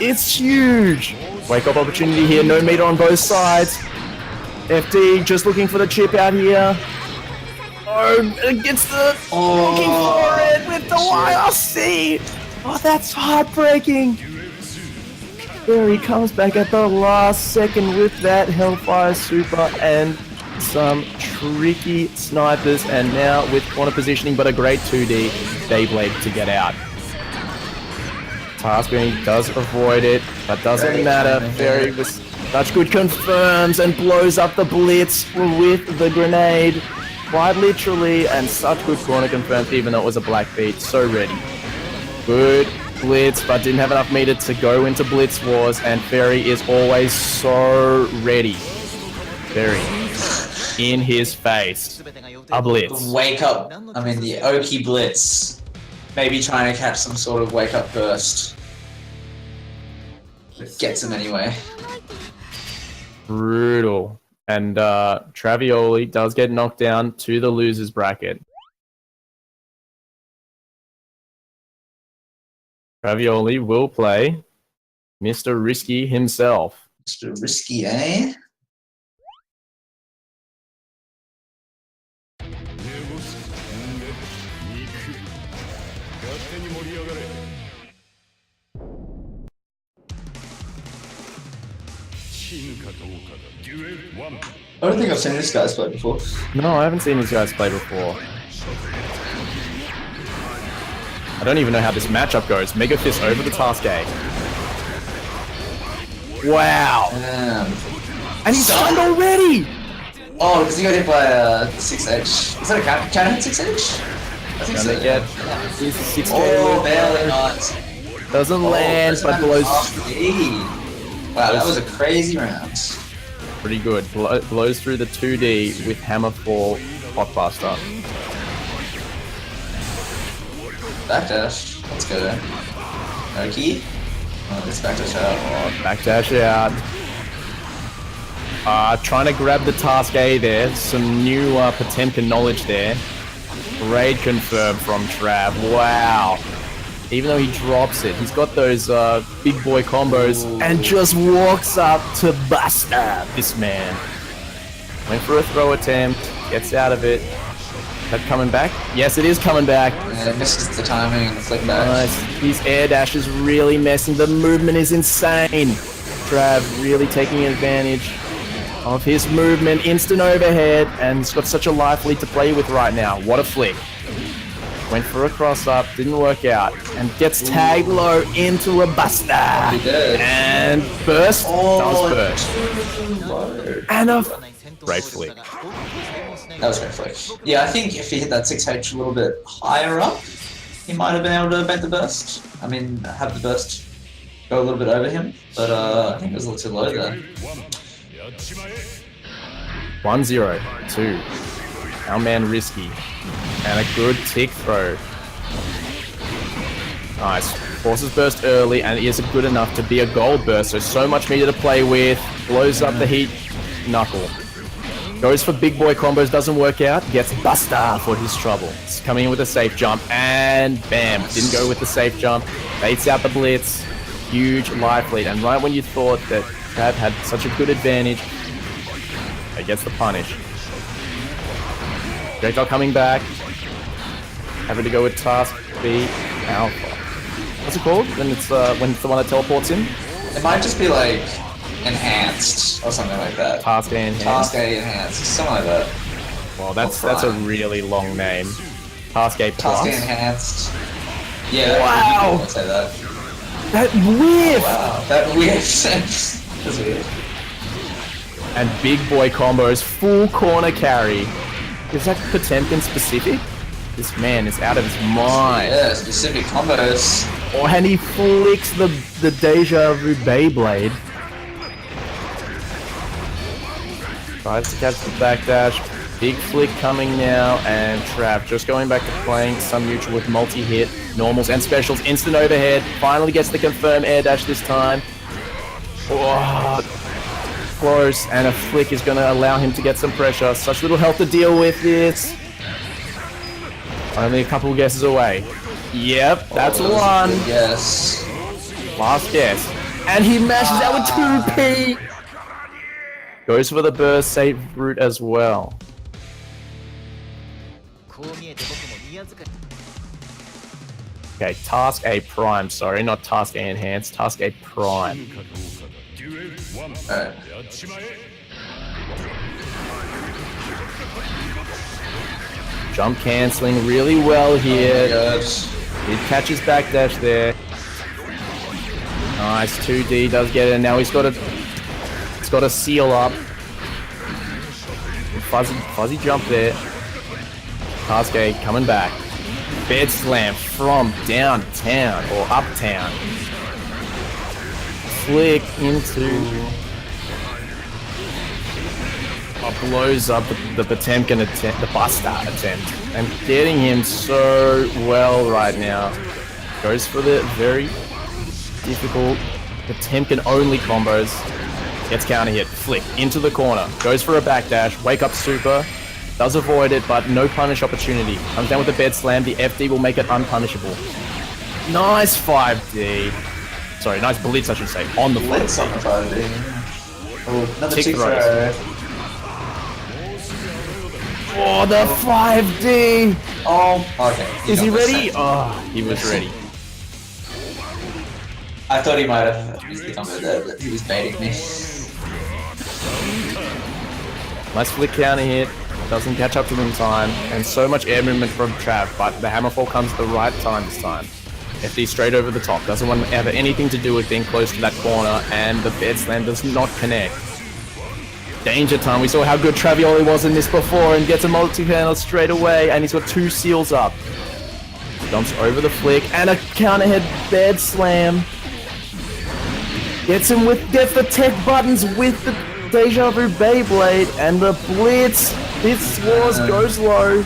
It's huge. Wake up opportunity here, no meter on both sides. FD just looking for the chip out here. Oh, it gets the looking for it with the YRC. Oh, that's heartbreaking. There he comes back at the last second with that Hellfire Super and some tricky snipers, and now with corner positioning but a great 2D Beyblade to get out. Taskring does avoid it, but doesn't matter. Fairy with such good confirms and blows up the blitz with the grenade. Quite literally, and such good corner confirms even though it was a black beat. So ready. Good blitz, but didn't have enough meter to go into blitz wars, and Fairy is always so ready. Fairy in his face. A blitz. Wake up. I mean, the Oki Blitz. Maybe trying to catch some sort of wake up burst. But gets him anyway. Brutal. And Travioli does get knocked down to the losers bracket. Travioli will play Mr. Risky himself. Mr. Risky, eh? I don't think I've seen this guy's play before. No, I haven't seen these guys play before. I don't even know how this matchup goes. Mega Fist over the Task A. Wow. And he's stunned already! Oh, because he got hit by a 6H. Is that a counter hit 6H? I think Gonna so, get yeah. his 6k Oh, loop. barely not. Doesn't land, that's but an blows RD. Wow, that was a crazy round. pretty good. Blows through the 2D with Hammer 4 Blockbuster. Backdash. Let's go. Oki. Oh, let's backdash out. Backdash out. Trying to grab the task A there. Some new Potemkin knowledge there. Raid confirmed from Trav. Wow. Even though he drops it, he's got those big boy combos and just walks up to bust up this man. Went for a throw attempt, gets out of it. Is that coming back? Yes, it is coming back. Yeah, misses the timing and the flick back. Nice. His air dash is really messing. The movement is insane. Trav really taking advantage of his movement. Instant overhead, and he's got such a life lead to play with right now. What a flick. Went for a cross up, didn't work out, and gets tagged low into a buster. He did. And burst, does burst. And a great flick. That was a great flick. Yeah, I think if he hit that 6H a little bit higher up, he might have been able to bait the burst. I mean, have the burst go a little bit over him, but I think it was a little too low there. 1-0, 2. Our man Risky. And a good tick throw. Nice. Forces burst early, and it is good enough to be a gold burst, so much meter to play with. Blows up the heat knuckle. Goes for big boy combos, doesn't work out. Gets Buster for his trouble. It's coming in with a safe jump, and bam. Didn't go with the safe jump. Baits out the blitz. Huge life lead, and right when you thought that Trav had such a good advantage, he gets the punish. Projectile coming back. Having to go with task B Alpha. What's it called when it's the one that teleports in? It might just be like enhanced or something like that. Task A enhanced. Task A enhanced, something like that. Well, that's a really long name. Task A plus. Task A enhanced. Yeah. Wow. I'll say that. That whiff. Wow, that weird. That's weird. And big boy combos, full corner carry. Is that Potemkin specific? This man is out of his mind. Yeah, specific combos. Oh, and he flicks the Deja Vu Beyblade. Tries to catch the backdash. Big flick coming now, and Trav just going back to playing some neutral with multi-hit, normals and specials. Instant overhead. Finally gets the confirm air dash this time. Oh, close, and a flick is going to allow him to get some pressure. Such little health to deal with this. Only a couple guesses away. Yep, that's one. Yes. Last guess. And he mashes out with 2P. Goes for the burst save route as well. Okay, Task A Prime, sorry, not Task A Enhanced, Task A Prime. Alright. Jump cancelling really well here. Yes. He catches backdash there. Nice, 2D does get it, and now he's got a seal up. Fuzzy jump there. Task A coming back. Bed slam from downtown or uptown. Flick into. Blows up the Potemkin attempt, the Buster attempt, and getting him so well right now. Goes for the very difficult Potemkin only combos. Gets counter hit, flick into the corner. Goes for a backdash, wake up super. Does avoid it, but no punish opportunity. Comes down with the bed slam. The FD will make it unpunishable. Nice 5D. Sorry, nice blitz, I should say. On the Blitz floor. on the 5D. Oh, another Tick tick throws. throw. Oh, the 5D! Oh, okay. Is he got this ready? set. Oh, he was ready. I thought he might have used the combo there, but he was baiting me. Nice flick counter hit. Doesn't catch up to them in time. And so much air movement from Trav, but the hammerfall comes at the right time this time. FD straight over the top. Doesn't want to have anything to do with being close to that corner, and the bed slam does not connect. Danger time. We saw how good Travioli was in this before, and gets a multi-panel straight away, and he's got 2 seals up. Jumps over the flick and a counter head bed slam. Gets the tech buttons with the Deja Vu Beyblade and the blitz. This Wars goes low.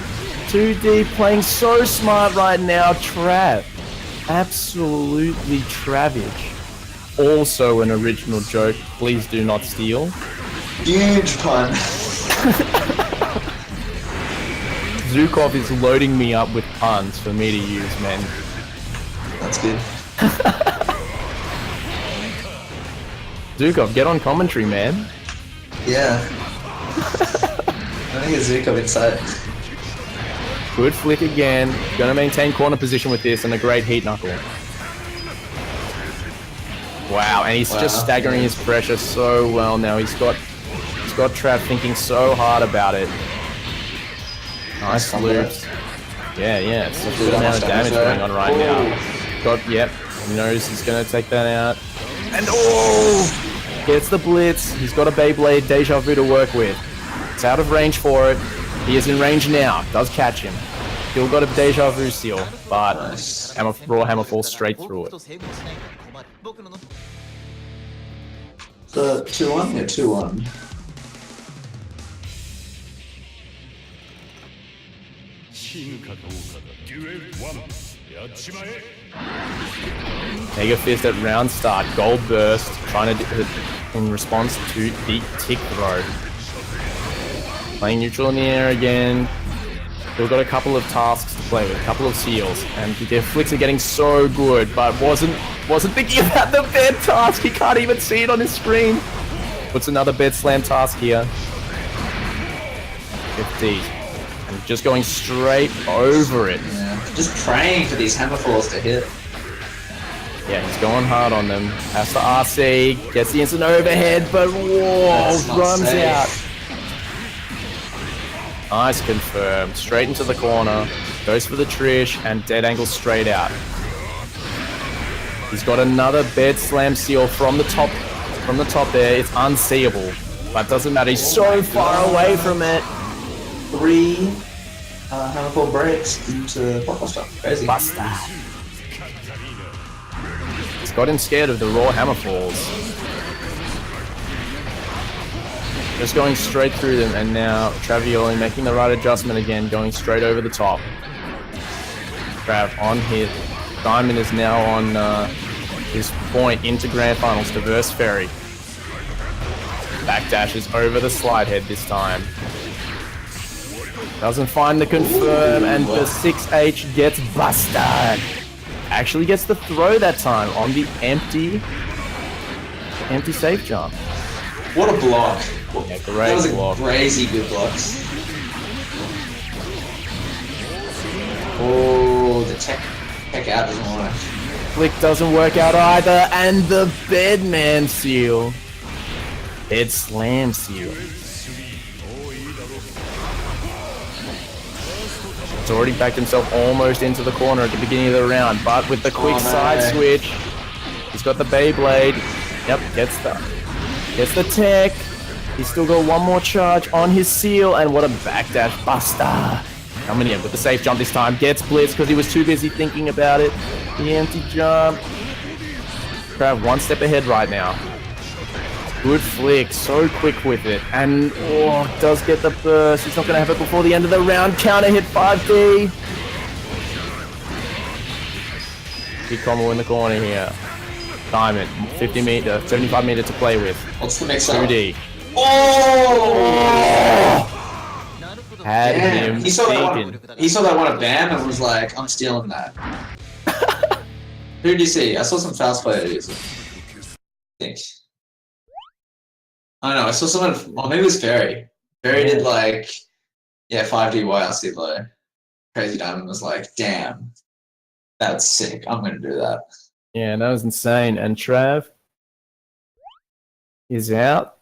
2D playing so smart right now. Trav. Absolutely Travage. Also an original joke. Please do not steal. Huge pun. Zukov is loading me up with puns for me to use, man. That's good. Zukov, get on commentary, man. Yeah. I think it's Zuko inside. Good flick again. Gonna maintain corner position with this and a great heat knuckle. Wow, and he's just staggering his pressure so well now. He's got Trav thinking so hard about it. Nice loops. Yeah, it's such a good amount of damage going on right now. Yep, he knows he's gonna take that out. And gets the blitz. He's got a Beyblade Deja Vu to work with. It's out of range for it. He is in range now. Does catch him. Still got a Deja Vu seal, but raw hammer falls straight through it. The 2-1? Yeah, 2-1. Mega Fist at round start. Gold Burst. Trying to in response to the tick throw. Playing neutral in the air again. Still got a couple of tasks to play with, a couple of seals, and their flicks are getting so good, but wasn't thinking about the bed task. He can't even see it on his screen. Puts another bed slam task here. 50. And just going straight over it. Yeah. Just praying for these hammer falls to hit. Yeah, he's going hard on them. Has the RC, gets the instant overhead, but runs out. Nice confirm. Straight into the corner. Goes for the Trish and dead angle straight out. He's got another bed slam seal from the top there. It's unseeable. But doesn't matter. He's so far away from it. 3 hammerfall breaks into blockbuster. Crazy. Buster. It's got him scared of the raw hammer falls. Just going straight through them, and now Travioli making the right adjustment again, going straight over the top. Trav on hit. Diamond is now on his point into Grand Finals to verse Ferry. Backdashes over the slide head this time. Doesn't find the confirm, and the 6H gets busted. Actually gets the throw that time on the empty safe jump. What a block. Yeah, great that was block. A crazy good block. Oh, the tech out doesn't work. Flick doesn't work out either, and the Bedman seal. Bed slam seal. He's already backed himself almost into the corner at the beginning of the round, but with the quick side switch, he's got the Beyblade. Yep, gets the tech. He's still got one more charge on his seal, and what a backdash buster. Coming in with the safe jump this time. Gets blitzed because he was too busy thinking about it. The empty jump. Trav one step ahead right now. Good flick, so quick with it. And does get the burst. He's not going to have it before the end of the round. Counter hit 5D. Big combo in the corner here. Diamond, 50 meter, 75 meter to play with. What's the next 2D. Had him he saw that one at BAM and was like, I'm stealing that. Who did you see? I saw some fast players. I think. I don't know, I saw someone, well, maybe it was Ferry. Ferry did 5D YRC low. Crazy Diamond was like, damn, that's sick, I'm gonna do that. Yeah, that was insane. And Trav is out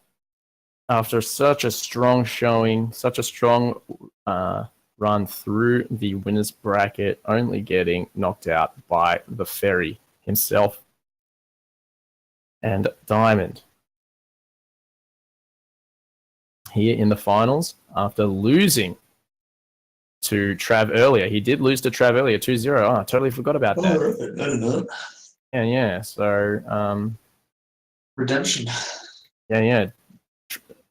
after such a strong showing, such a strong run through the winner's bracket, only getting knocked out by the Ferry himself. And Diamond here in the finals after losing to Trav earlier. He did lose to Trav earlier, 2-0. Oh, I totally forgot about that. right. I didn't know that. Yeah. So, Redemption. yeah.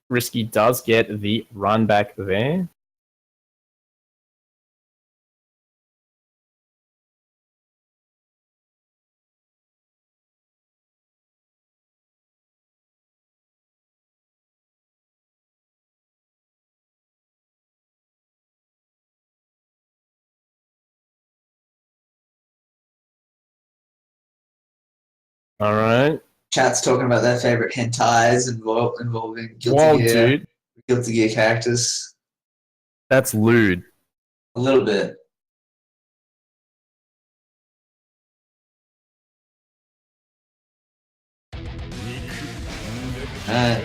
Risky does get the run back there. All right. Chat's talking about their favorite hentais involving Whoa, dude. Guilty Gear characters. That's lewd. A little bit. Alright.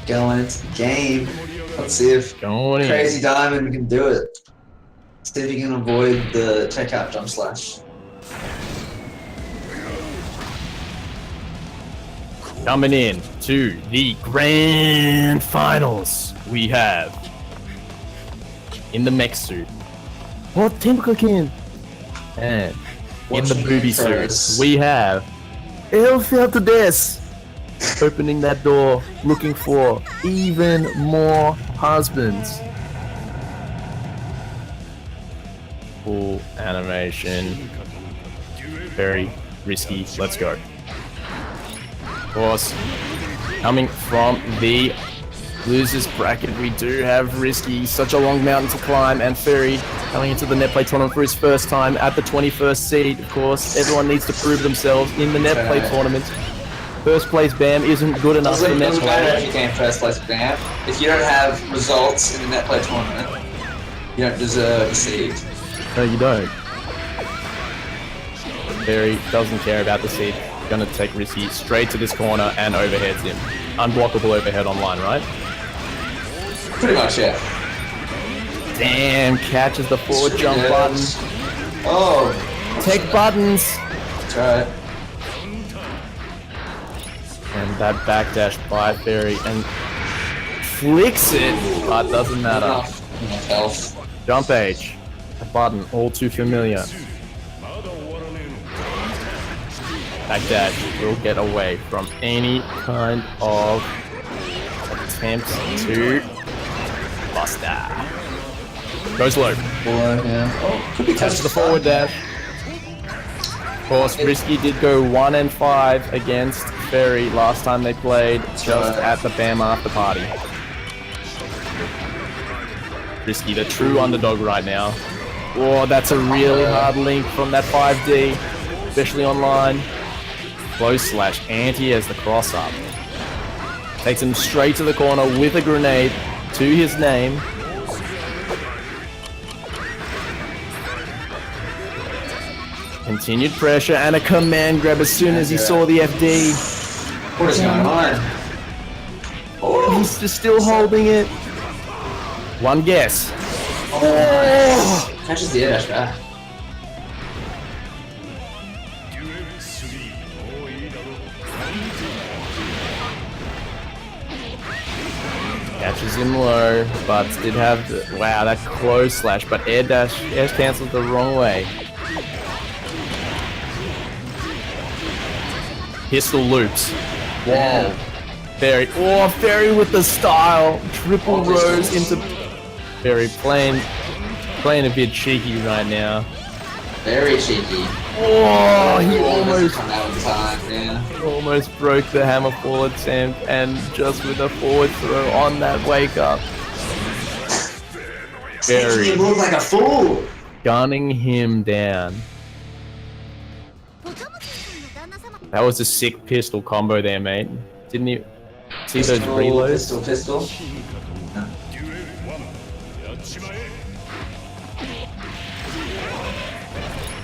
Going into the game. Let's see if Going in. Crazy Diamond can do it. See if he can avoid the checkout jump slash. Coming in to the grand finals, we have in the mech suit. What Timberkin? And in the booby suit, we have El Feltades opening that door, looking for even more husbands. Full animation. Very risky. Let's go. Of course, coming from the losers bracket, we do have Risky, such a long mountain to climb, and Ferry coming into the Netplay tournament for his first time at the 21st seed. Of course, everyone needs to prove themselves in the Netplay tournament. First place BAM isn't good enough for It doesn't matter if Netplay. you came first place BAM. If you don't have results in the Netplay tournament, you don't deserve a seed. No, you don't. Ferry doesn't care about the seed. Gonna take Risky straight to this corner and overheads him. Unblockable overhead online, right? Pretty much, yeah. Damn, catches the forward jump button. Oh, Take buttons. that's right. And that backdash by Ferry and flicks it, but doesn't matter. Enough health. Jump H. A button, all too familiar. Backdash will get away from any kind of attempt to Buster. Goes low. Yeah. Oh, could be Catches the forward dash. Of course, Risky did go 1-5 against Ferry last time they played, just at the BAM after party. Risky, the true underdog right now. Oh, that's a really hard link from that 5D, especially online. Close slash anti as the cross up. Takes him straight to the corner with a grenade to his name. Continued pressure and a command grab as soon as he saw the FD. What is going on? Oh, He's just still holding it. One guess. oh. Catches the air dash back. Catches him low, but did have the, wow, that close slash, but air cancels the wrong way. Pistol loops. Whoa. Ferry. Oh, Ferry with the style. Triple rose into Ferry playing a bit cheeky right now. Very cheeky. Oh, he Doesn't come out in time, man. almost broke the hammer fall attempt, and just with a forward throw on that wake up. Ferry He looked like a fool. gunning him down. That was a sick pistol combo there, mate. Didn't you see those reloads? Pistol.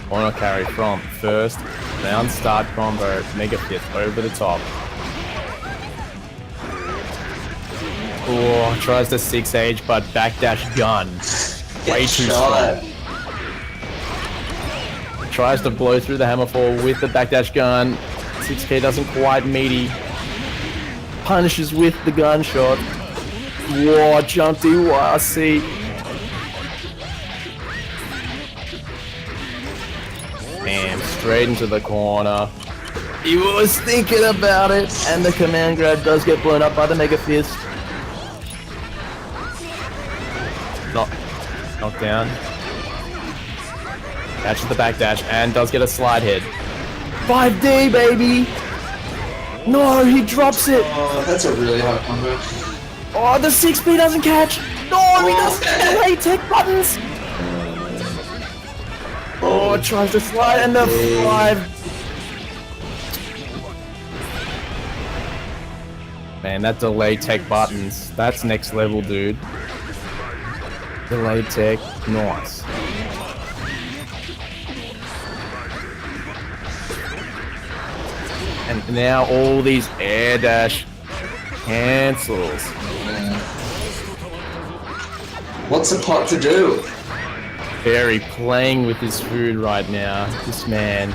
Corner carry from first, down start combo, mega fist over the top. Oh, tries the 6H, but backdash gun. Way too strong. Tries to blow through the hammer fall with the backdash gun. 6K doesn't quite meaty. Punishes with the gunshot. Whoa, jump DYRC. straight into the corner. He was thinking about it, and the command grab does get blown up by the Mega Fist. Knocked down. Catches the backdash and does get a slide hit. 5D, baby! No, he drops it! Oh, that's a really hard combo. Oh, the 6B doesn't catch! No, he doesn't! Hey, tech buttons! Oh, tries to slide and the 5. Man, that delay tech buttons. That's next level, dude. Delay tech. Nice. And now all these air dash cancels. What's the pot to do? Very playing with his food right now. This man.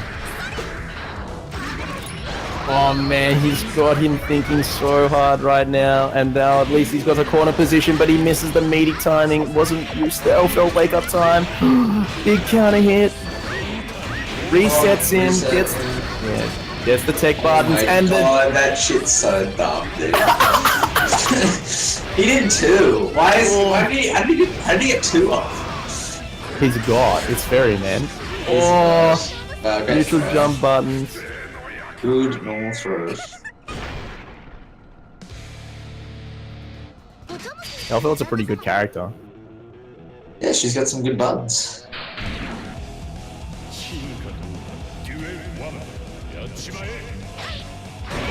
Oh man, he's got him thinking so hard right now. And now at least he's got a corner position, but he misses the meaty timing. Wasn't used to Elfeld wake up time. Big counter hit. Resets him. Gets the tech buttons and God, that shit's so dumb, dude. He did 2. How did he get 2 off? He's a god. It's fairy, man. Okay, neutral jump buttons. Good normal throws. Elfeld's a pretty good character. Yeah, she's got some good buttons.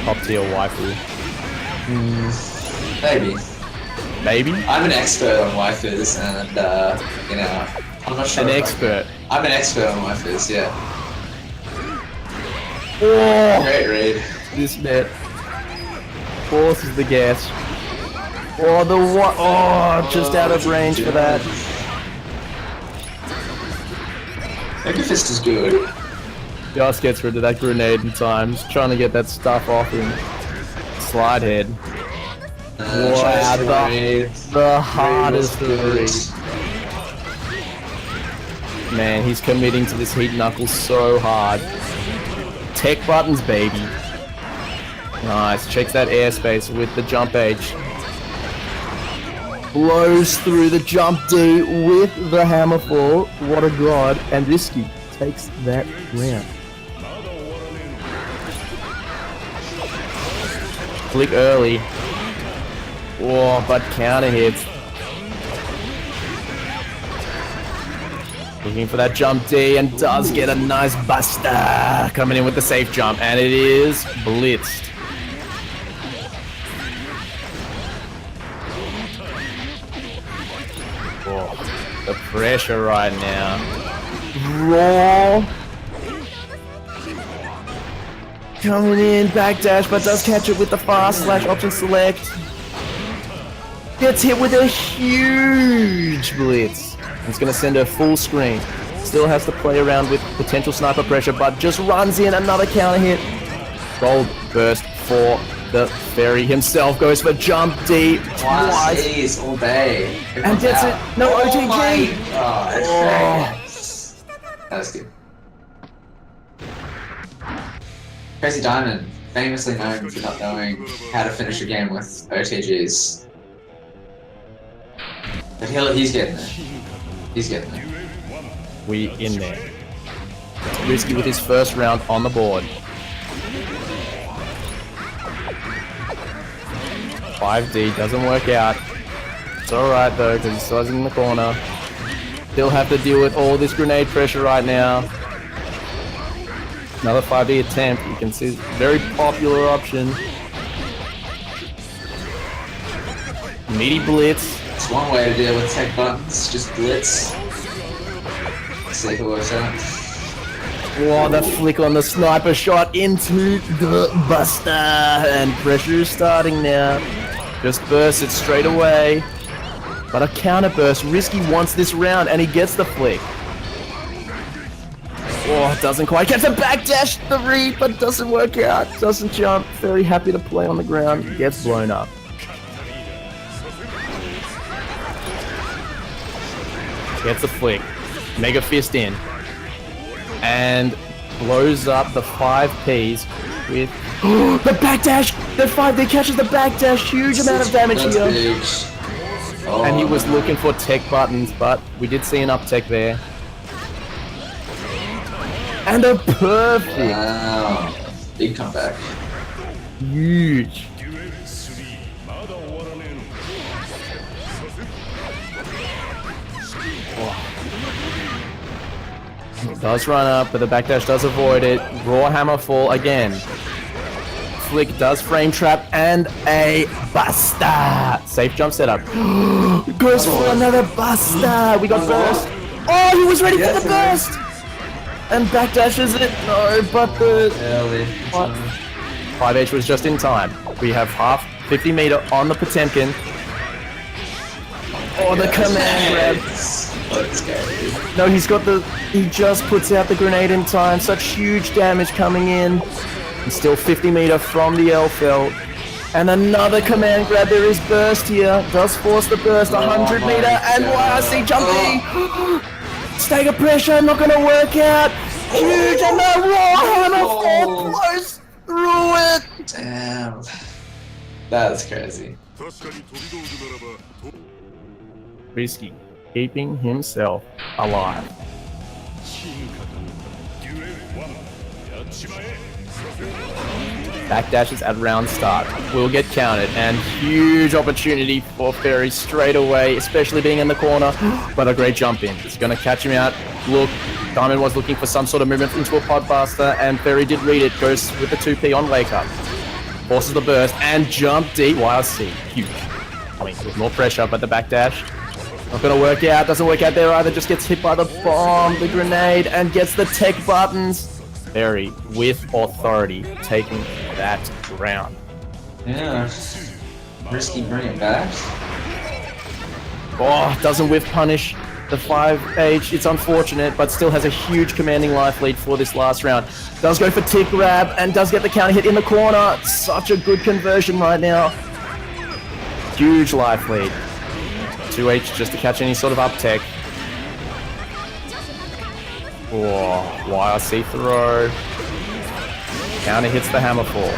Top tier waifu. Maybe. Maybe? I'm an expert on waifus, and you know, I'm not sure. An expert. I'm an expert on waifus, yeah. Oh! Great read. This net forces the gas. Oh, the what? Oh, just out of range for that. Mega Fist is good. Just gets rid of that grenade in time. Just trying to get that stuff off him. Slide head. Wow, the hardest three. Man, he's committing to this heat knuckle so hard. Tech buttons, baby. Nice. Checks that airspace with the jump H. Blows through the jump D with the hammer fall. What a god. And Risky takes that round. Flick early. Oh, but counter hits. Looking for that jump D and does get a nice buster. Coming in with the safe jump, and it is blitzed. Oh, the pressure right now. Raw. Coming in, backdash, but does catch it with the fast slash option select. Gets hit with a huge blitz. It's going to send her full screen. Still has to play around with potential sniper pressure, but just runs in another counter hit. Gold burst for the fairy himself. Goes for jump D twice. Jeez, all day. And gets it. No OTG. My God. That was good. Crazy Diamond, famously known for not knowing how to finish a game with OTGs. But he's getting there. He's getting there. We in there. Risky with his first round on the board. 5D doesn't work out. It's alright though, because he's still in the corner. He'll have to deal with all this grenade pressure right now. Another 5D attempt. You can see very popular option. Meaty blitz. It's one way to deal with tech buttons, just blitz. Let's see if it works out. Oh, the flick on the sniper shot into the buster. And pressure is starting now. Just bursts it straight away. But a counter burst. Risky wants this round and he gets the flick. Oh, doesn't quite catch a backdash 3, but doesn't work out. Doesn't jump. Very happy to play on the ground. Gets blown up. Gets a flick. Mega Fist in. And blows up the 5Ps with the backdash. The 5D catches the backdash. Huge amount of damage That's here. big. Oh, And he was no. looking for tech buttons, but we did see an uptech there. And a perfect. Wow. Big comeback. Huge. Does run up, but the backdash does avoid it. Raw hammer fall again. Flick does frame trap and a buster. Safe jump setup. Goes for another buster. We got burst. Oh, he was ready for the burst. And backdashes it. No, but the What? 5H was just in time. We have half 50 meter on the Potemkin. Oh, the command grab. Let's go. No, he just puts out the grenade in time. Such huge damage coming in. He's still 50 meter from the L-Felt. And another command grab. There is burst here. Does force the burst. 100 meter. And YRC jumping. Stagger pressure. Not going to work out. Huge. And the raw hammer fall blows through it. Damn. That's crazy. Risky. Keeping himself alive. Backdashes at round start will get counted, and huge opportunity for Ferry straight away, especially being in the corner, but a great jump in. It's going to catch him out. Look, Diamond was looking for some sort of movement into a podbuster, and Ferry did read it, goes with the 2P on wake up. Forces the burst, and jump deep. YRC, huge. I mean, with more pressure, but the backdash not going to work out. Doesn't work out there either. Just gets hit by the bomb, the grenade, and gets the tech buttons. Ferry, with authority, taking that round. Yeah. Risky bring it back. Oh, doesn't whiff punish the 5H. It's unfortunate, but still has a huge commanding life lead for this last round. Does go for tick grab and does get the counter hit in the corner. Such a good conversion right now. Huge life lead. 2H just to catch any sort of uptech. Oh, YRC throw. Counter hits the hammer fall.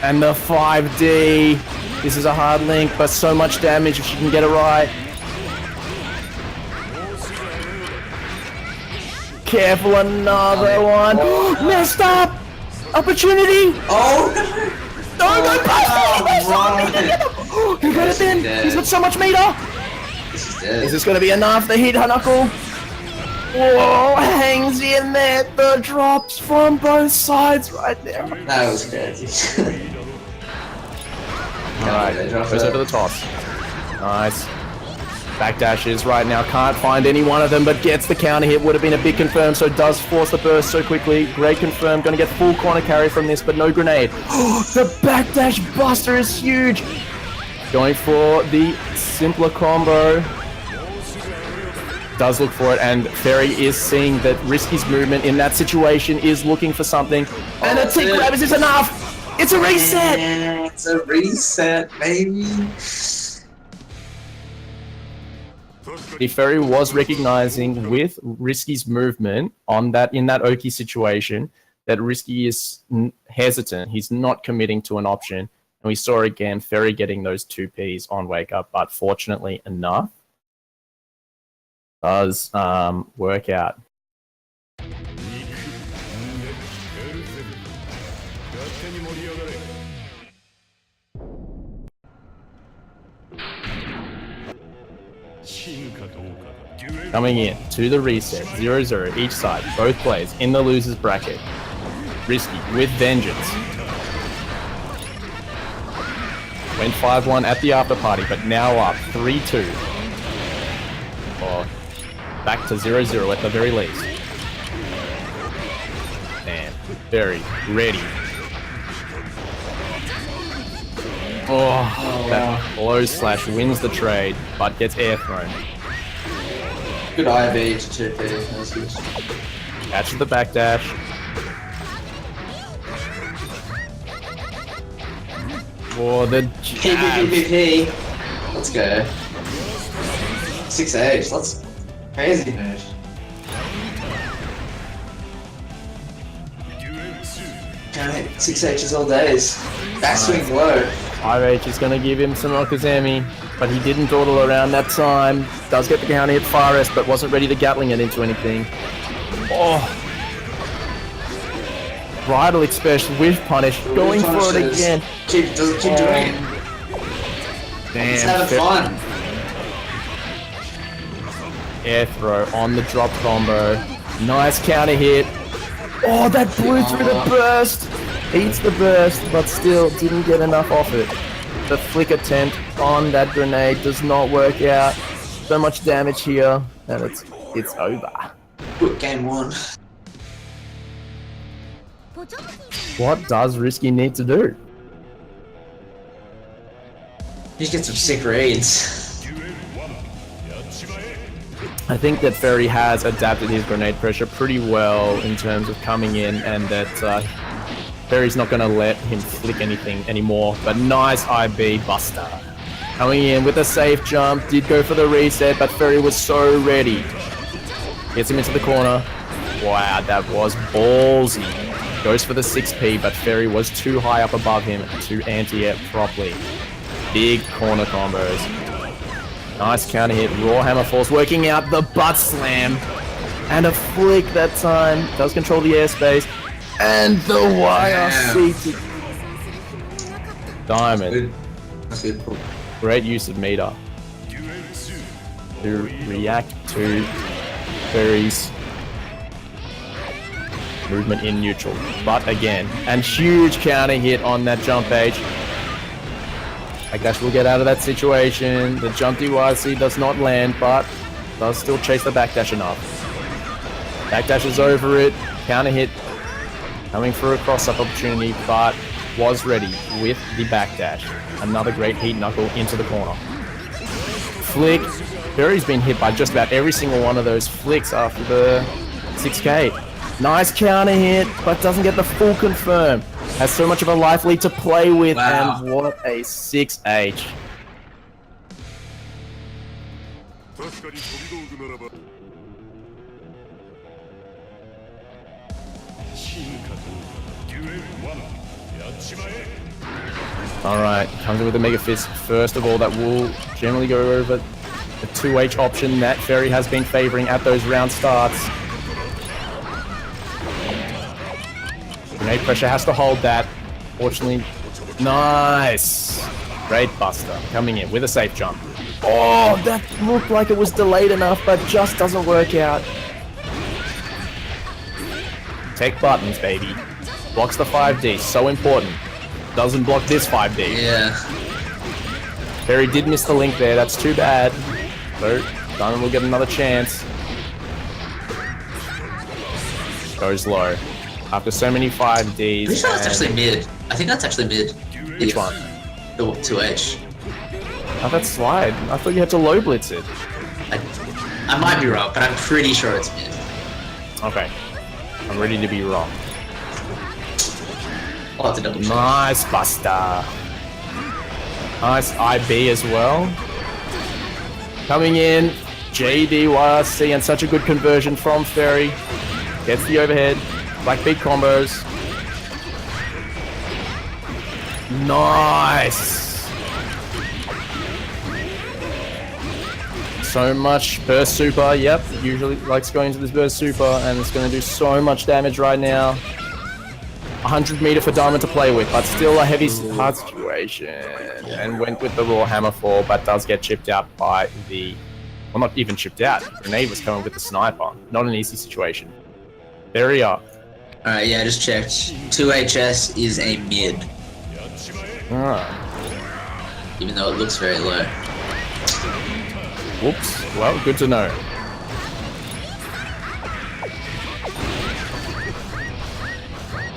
And the 5D. This is a hard link, but so much damage if she can get it right. Careful, another one. Messed up! Opportunity! Oh! No, go past it! He got it in! Dead. He's got so much meter! This is dead. Is this gonna be enough? The hit knuckle. Whoa, hangs in there. The drops from both sides right there. That was crazy. Alright, goes over the toss. Nice. Backdashes right now. Can't find any one of them, but gets the counter hit. Would have been a big confirm, so does force the burst so quickly. Great confirm. Gonna get full corner carry from this, but no grenade. The backdash buster is huge. Going for the simpler combo. Does look for it, and Ferry is seeing that Risky's movement in that situation is looking for something. And a tick grab is enough! It's a reset! Yeah, it's a reset, baby. Ferry was recognizing with Risky's movement on that in that Oki situation that Risky is hesitant. He's not committing to an option. And we saw again Ferry getting those 2Ps on wake up, but fortunately enough does work out. Coming in to the reset, 0-0 each side, both players in the losers bracket. Risky with vengeance. Went 5-1 at the after party, but now up 3-2. Or back to 0-0 at the very least. And very ready. Oh, that blow slash wins the trade, but gets air thrown. Good IV to 2P. That's good. Catches the backdash. Oh, the jab. PPPP. Let's go. 6H. That's crazy, man. Counter 6H's all days. Backswing low. 5H is going to give him some Okazemi, but he didn't dawdle around that time. Does get the counter hit Fares, but wasn't ready to Gatling it into anything. Oh! Bridal Expression with Punish, going for it again. Keep doing it. Damn. He's having fun. Air throw on the drop combo. Nice counter hit. Oh, that blew through the burst. Eats the burst, but still didn't get enough off it. The flick attempt on that grenade does not work out. So much damage here, and it's over. Good game 1. What does Risky need to do? Just get some sick reads. I think that Ferry has adapted his grenade pressure pretty well in terms of coming in, and that Ferry's not going to let him flick anything anymore. But nice IB Buster. Coming in with a safe jump, did go for the reset, but Ferry was so ready. Gets him into the corner. Wow, that was ballsy. Goes for the 6P, but Ferry was too high up above him to anti-it properly. Big corner combos. Nice counter hit. Raw Hammer Force working out the butt slam. And a flick that time. Does control the airspace. And the YRC Diamond. That's good. Great use of meter to react to Ferry's movement in neutral. But again, and huge counter hit on that jump H. I guess we'll get out of that situation. The jump DYC does not land, but does still chase the backdash enough. Backdash is over it. Counter hit coming for a cross-up opportunity, but was ready with the backdash. Another great heat knuckle into the corner. Flick. Ferry's been hit by just about every single one of those flicks after the 6K. Nice counter hit, but doesn't get the full confirm. Has so much of a life lead to play with, wow. And what a 6H. Alright, comes in with a Mega Fist. First of all, that will generally go over the 2H option that Ferry has been favoring at those round starts. Grenade pressure has to hold that. Fortunately, nice. Great Buster coming in with a safe jump. Oh, that looked like it was delayed enough, but just doesn't work out. Tech buttons, baby. Blocks the 5D, so important. Doesn't block this 5D. Yeah. Ferry did miss the link there, that's too bad. So, Diamond will get another chance. Goes low. After so many 5Ds. Pretty sure that's actually mid. I think that's actually mid. Which one? The 2H. Oh, that's slide. I thought you had to low blitz it. I might be wrong, but I'm pretty sure it's mid. Okay. I'm ready to be wrong. I'll have to double check. Nice Buster. Nice IB as well. Coming in, JDYRC, and such a good conversion from Ferry. Gets the overhead. Black beat combos. Nice. So much burst super. Yep, usually likes going to this burst super, and it's going to do so much damage right now. 100 meter for Diamond to play with, but still a heavy hard situation. And went with the raw hammer fall, but does get chipped out by the... Well, not even chipped out. Grenade was coming with the sniper. Not an easy situation. There we are. Alright, yeah, I just checked. 2HS is a mid. Even though it looks very low. Whoops. Well, good to know.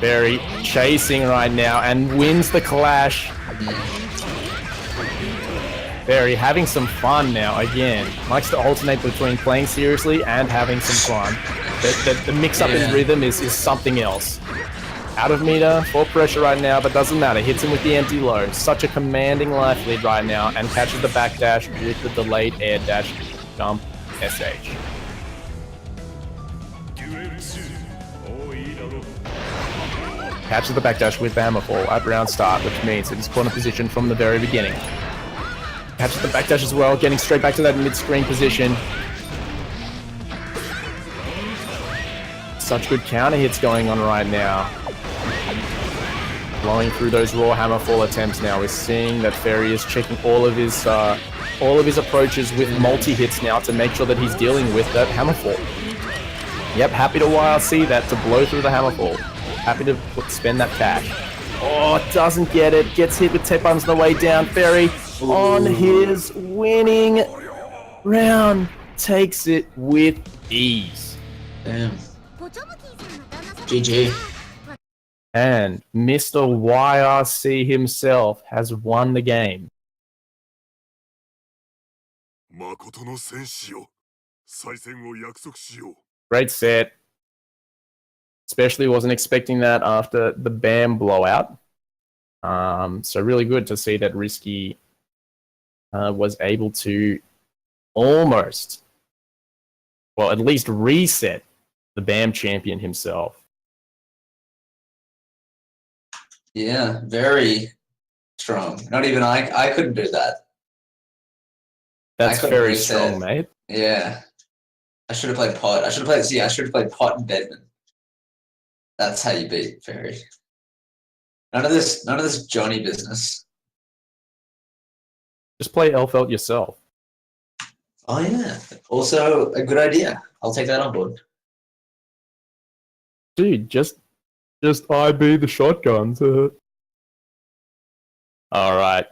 Barry chasing right now and wins the clash. Barry having some fun now again. Likes to alternate between playing seriously and having some fun. The mix-up in rhythm is something else. Out of meter, full pressure right now, but doesn't matter. Hits him with the empty low. Such a commanding life lead right now, and catches the backdash with the delayed air dash jump SH. Catches the backdash with the hammerfall at round start, which means it is corner position from the very beginning. Catches the backdash as well, getting straight back to that mid-screen position. Such good counter hits going on right now. Blowing through those raw hammerfall attempts now. We're seeing that Ferry is checking all of his approaches with multi-hits now to make sure that he's dealing with that hammerfall. Yep, happy to YRC that to blow through the hammerfall. Happy to spend that cash. Oh, doesn't get it. Gets hit with tech buttons on the way down. Ferry on his winning round. Takes it with ease. Damn. GG. And Mr. YRC himself has won the game. 誠の戦士よ、再戦を約束しよう。 Great set. Especially wasn't expecting that after the BAM blowout. So really good to see that Risky was able to almost, well, at least reset the BAM champion himself. Yeah, very strong. Not even I couldn't do that. That's couldn't very reset. strong, mate. Yeah. I should have played pot. I should have played pot and Bedman. That's how you beat Fairy. None of this Johnny business. Just play Elfelt yourself. Oh yeah. Also a good idea. I'll take that on board. Dude, just IB the shotguns. Alright.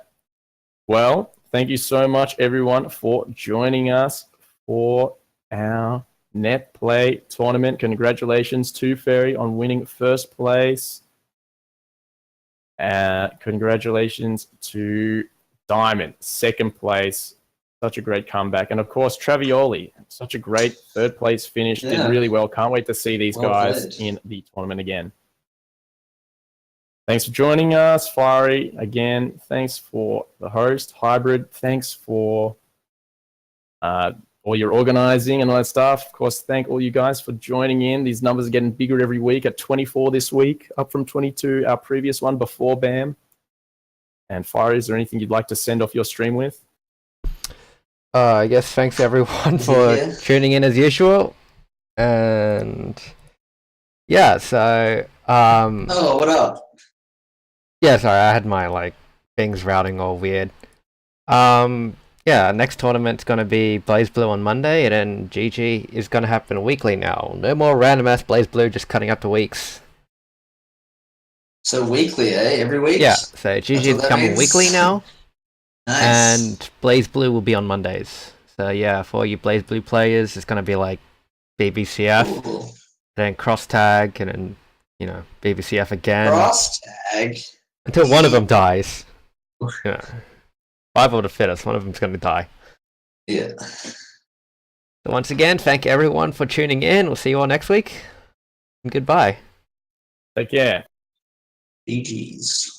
Well, thank you so much everyone for joining us for our Netplay tournament. Congratulations to Ferry on winning first place. Congratulations to Diamond, second place. Such a great comeback. And of course, Travioli, such a great third place finish. Yeah. Did really well. Can't wait to see these Well guys played. in the tournament again. Thanks for joining us, Fiery. Again, thanks for the host, Hybrid. Thanks for all your organizing and all that stuff. Of course, thank all you guys for joining in. These numbers are getting bigger every week. At 24 this week, up from 22, our previous one before BAM. And Fiery, is there anything you'd like to send off your stream with? I guess thanks everyone for Yeah. tuning in as usual. And yeah, so Oh, what up? yeah, sorry, I had my things routing all weird. Yeah, next tournament's gonna be Blaze Blue on Monday, and then GG is gonna happen weekly now. No more random ass Blaze Blue just cutting up to weeks. So weekly, eh? Every week? Yeah, so GG what is that coming means. weekly now, Nice. and Blaze Blue will be on Mondays. So yeah, for you Blaze Blue players, it's gonna be like BBCF, Cool. then cross tag, and then BBCF again Cross tag. until one of them dies. Yeah. Survival of the fittest, one of them's gonna die. Yeah. So once again, thank everyone for tuning in. We'll see you all next week. And goodbye. Take care. GG's.